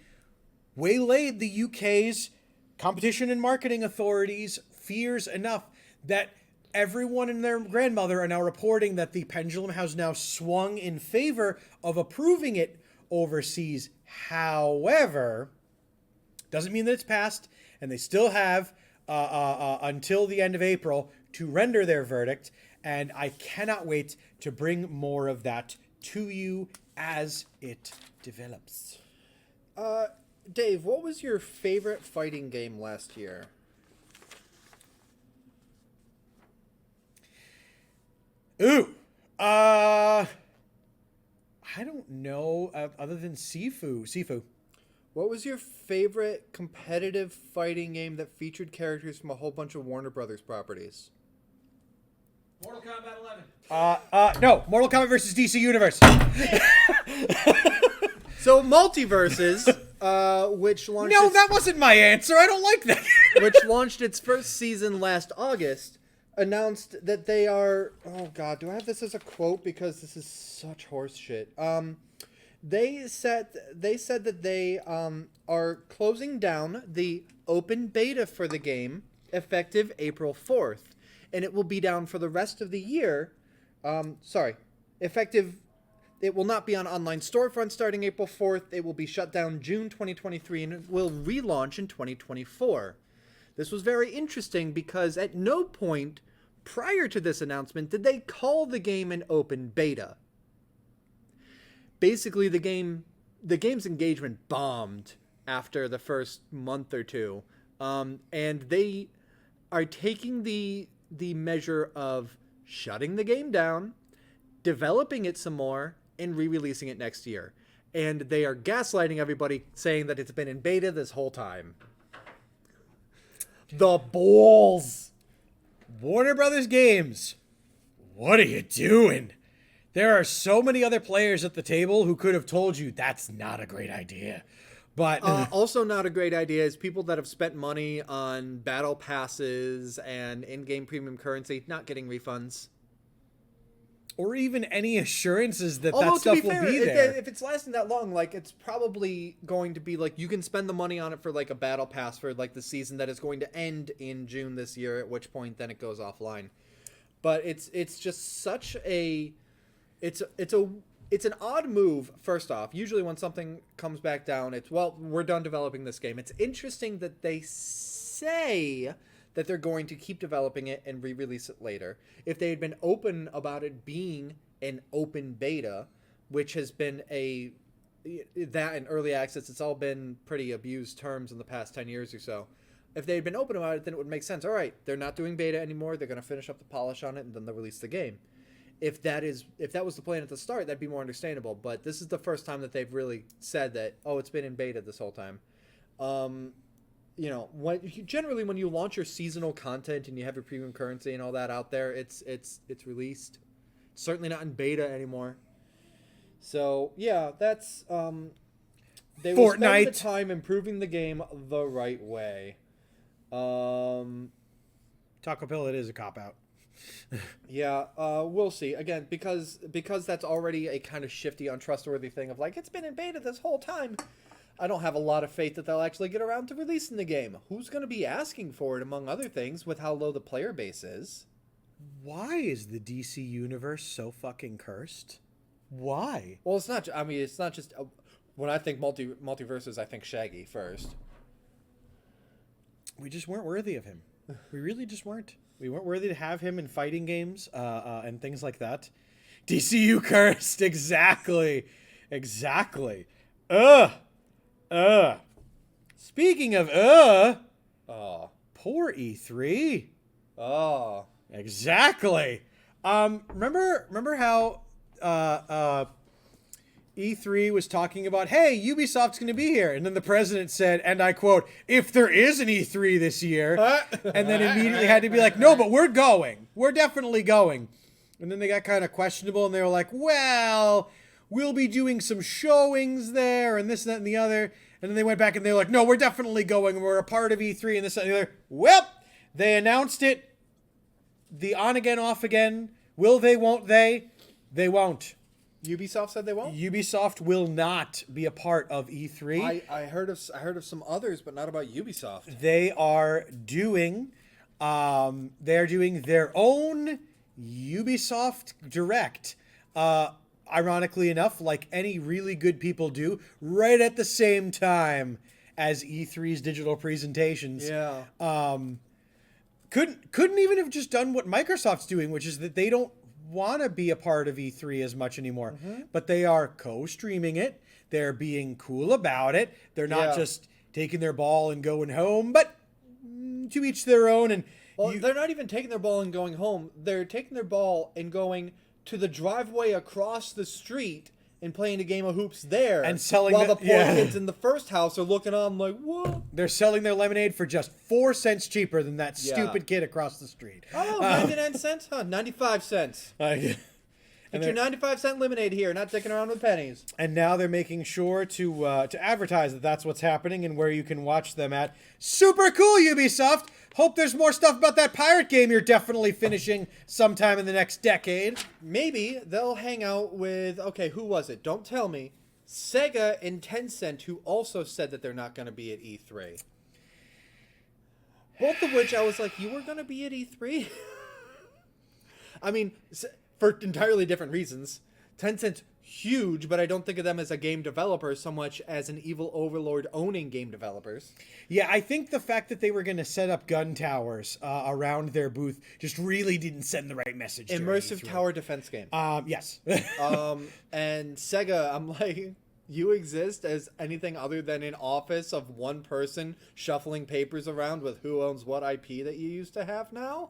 waylaid the UK's competition and marketing authorities' fears enough that everyone and their grandmother are now reporting that the pendulum has now swung in favor of approving it overseas. However, doesn't mean that it's passed, and they still have until the end of April to render their verdict, and I cannot wait to bring more of that to you as it develops. Dave, what was your favorite fighting game last year? Ooh, I don't know, other than Sifu. What was your favorite competitive fighting game that featured characters from a whole bunch of Warner Brothers properties? Mortal Kombat 11. No, Mortal Kombat versus DC Universe. So Multiverses, which launched No, that wasn't my answer. I don't like that. which launched its first season last August, announced that they are... Oh, God, do I have this as a quote? Because this is such horse shit. They said that they are closing down the open beta for the game effective April 4th. And it will be down for the rest of the year. Effective... It will not be on online storefront starting April 4th. It will be shut down June 2023, and it will relaunch in 2024. This was very interesting because at no point prior to this announcement did they call the game an open beta. Basically, the game's engagement bombed after the first month or two, and they are taking the measure of shutting the game down, developing it some more, and re-releasing it next year. And they are gaslighting everybody, saying that it's been in beta this whole time. The balls! Warner Brothers Games, what are you doing? There are so many other players at the table who could have told you that's not a great idea. But also not a great idea is people that have spent money on battle passes and in-game premium currency not getting refunds. or even any assurances that Although, that stuff to be fair, will be there. if it's lasting that long, like, it's probably going to be like you can spend the money on it for like a battle pass for like the season that is going to end in June this year, at which point then it goes offline. But it's just such a it's an odd move. First off, usually when something comes back down, it's, well, we're done developing this game. It's interesting that they say that they're going to keep developing it and re-release it later. If they had been open about it being an open beta, which has been that in early access, it's all been pretty abused terms in the past 10 years or so. If they had been open about it, then it would make sense. All right, they're not doing beta anymore. They're going to finish up the polish on it, and then they'll release the game. If that was the plan at the start, that'd be more understandable. But this is the first time that they've really said that, oh, it's been in beta this whole time. You know, generally when you launch your seasonal content and you have your premium currency and all that out there, it's released. It's certainly not in beta anymore. So yeah, that's they will spend the time improving the game the right way. Taco Pill, it is a cop-out. Yeah, we'll see. Again, because that's already a kind of shifty, untrustworthy thing of like, it's been in beta this whole time. I don't have a lot of faith that they'll actually get around to releasing the game. Who's going to be asking for it, among other things, with how low the player base is? Why is the DC universe so fucking cursed? Why? Well, it's not. I mean, it's not just. When I think multiverses, I think Shaggy first. We just weren't worthy of him. We really just weren't. We weren't worthy to have him in fighting games and things like that. DCU cursed. Exactly. Speaking of poor E3. Oh. Exactly. Remember how E3 was talking about, hey, Ubisoft's going to be here. And then the president said, and I quote, if there is an E3 this year. And then immediately had to be like, no, but we're going. We're definitely going. And then they got kind of questionable and they were like, well, we'll be doing some showings there and this, that, and the other. And then they went back and they were like, no, we're definitely going. We're a part of E3 and this, that, and the other. Well, they announced it. The on again, off again Will they, won't they? They won't. Ubisoft said they won't. Ubisoft will not be a part of E3. I heard of some others, but not about Ubisoft. They are doing they're doing their own Ubisoft Direct. Ironically enough, like any really good people do, right at the same time as E3's digital presentations. Yeah. Couldn't even have just done what Microsoft's doing, which is that they don't want to be a part of E3 as much anymore. But they are co-streaming it. They're being cool about it. They're not Yeah. just taking their ball and going home, but to each their own. And Well, they're not even taking their ball and going home. They're taking their ball and going to the driveway across the street and playing a game of hoops there. And selling while the- the poor yeah. kids in the first house are looking on like, what? they're selling their lemonade for just 4 cents cheaper than that Yeah. stupid kid across the street. Oh, 99 cents? Huh, 95 cents. And Get your 95-cent lemonade here, not dicking around with pennies. And now they're making sure to advertise that that's what's happening and where you can watch them at. Super cool, Ubisoft! Hope there's more stuff about that pirate game you're definitely finishing sometime in the next decade. Maybe they'll hang out with, okay, who was it? Don't tell me. Sega and Tencent, who also said that they're not going to be at E3. Both of which I was like, you were going to be at E3? I mean, for entirely different reasons. Tencent's huge, but I don't think of them as a game developer so much as an evil overlord owning game developers. Yeah, I think the fact that they were going to set up gun towers around their booth just really didn't send the right message. during Immersive E3. tower defense game. Yes. And Sega, I'm like, you exist as anything other than an office of one person shuffling papers around with who owns what IP that you used to have now?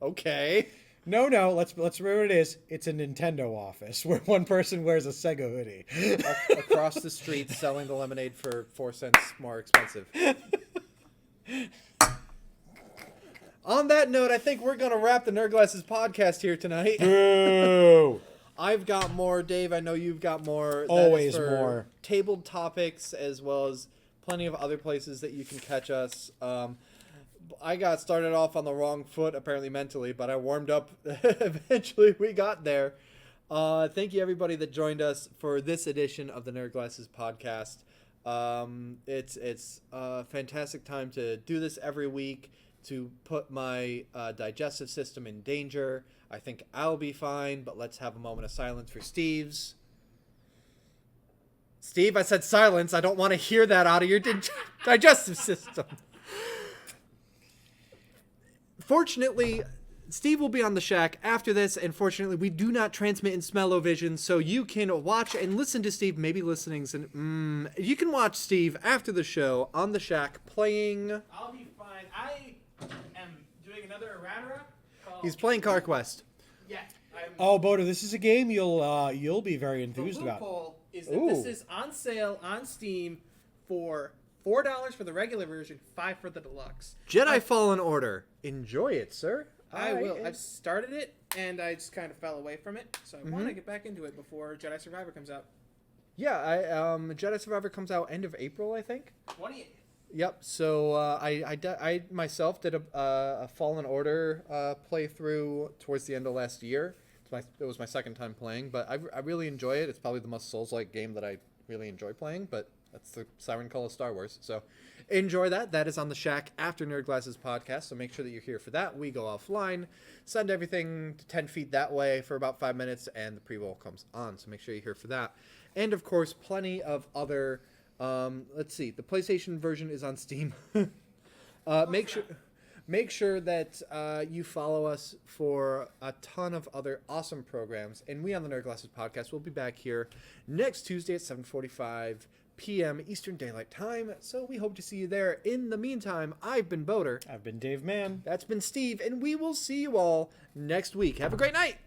Okay. No, let's remember what it is. It's a Nintendo office where one person wears a Sega hoodie. Across the street selling the lemonade for 4 cents more expensive. On that note, I think we're going to wrap the Nerd Glasses podcast here tonight. Boo! I've got more, Dave. I know you've got more. That is Always for more. Tabled topics, as well as plenty of other places that you can catch us. I got started off on the wrong foot, apparently mentally, but I warmed up. Eventually, we got there. Thank you, everybody that joined us for this edition of the Nerd Glasses podcast. It's a fantastic time to do this every week, to put my digestive system in danger. I think I'll be fine, but let's have a moment of silence for Steve's. Steve, I said silence. I don't want to hear that out of your digestive system. Fortunately, Steve will be on the Shack after this, and fortunately, we do not transmit in smell-o-vision, so you can watch and listen to Steve, maybe listenings, and you can watch Steve after the show on the Shack playing. I'll be fine. I am doing another errata called... He's playing Car Quest. Yeah. Oh, Bodo, this is a game you'll be very The enthused about. loophole is that Ooh. this is on sale on Steam for $4 for the regular version, $5 for the deluxe. Jedi Fallen Order. Enjoy it, sir. I will. I've started it, and I just kind of fell away from it, so I want to get back into it before Jedi Survivor comes out. Yeah, Jedi Survivor comes out end of April, I think. 28th. Yep. So I myself did a Fallen Order playthrough towards the end of last year. It was my second time playing, but I really enjoy it. It's probably the most Souls-like game that I really enjoy playing, but that's the Siren Call of Star Wars. So enjoy that. That is on the Shack after Nerd Glasses podcast, so make sure that you're here for that. We go offline, send everything to 10 feet that way for about 5 minutes, and the pre-roll comes on, so make sure you're here for that. And, of course, plenty of other... let's see. The PlayStation version is on Steam. Make sure that you follow us for a ton of other awesome programs. And we on the Nerd Glasses podcast will be back here next Tuesday at 7:45 p.m. Eastern Daylight Time. So we hope to see you there. In the meantime, I've been Boater. I've been Dave Mann. That's been Steve. And we will see you all next week. Have a great night.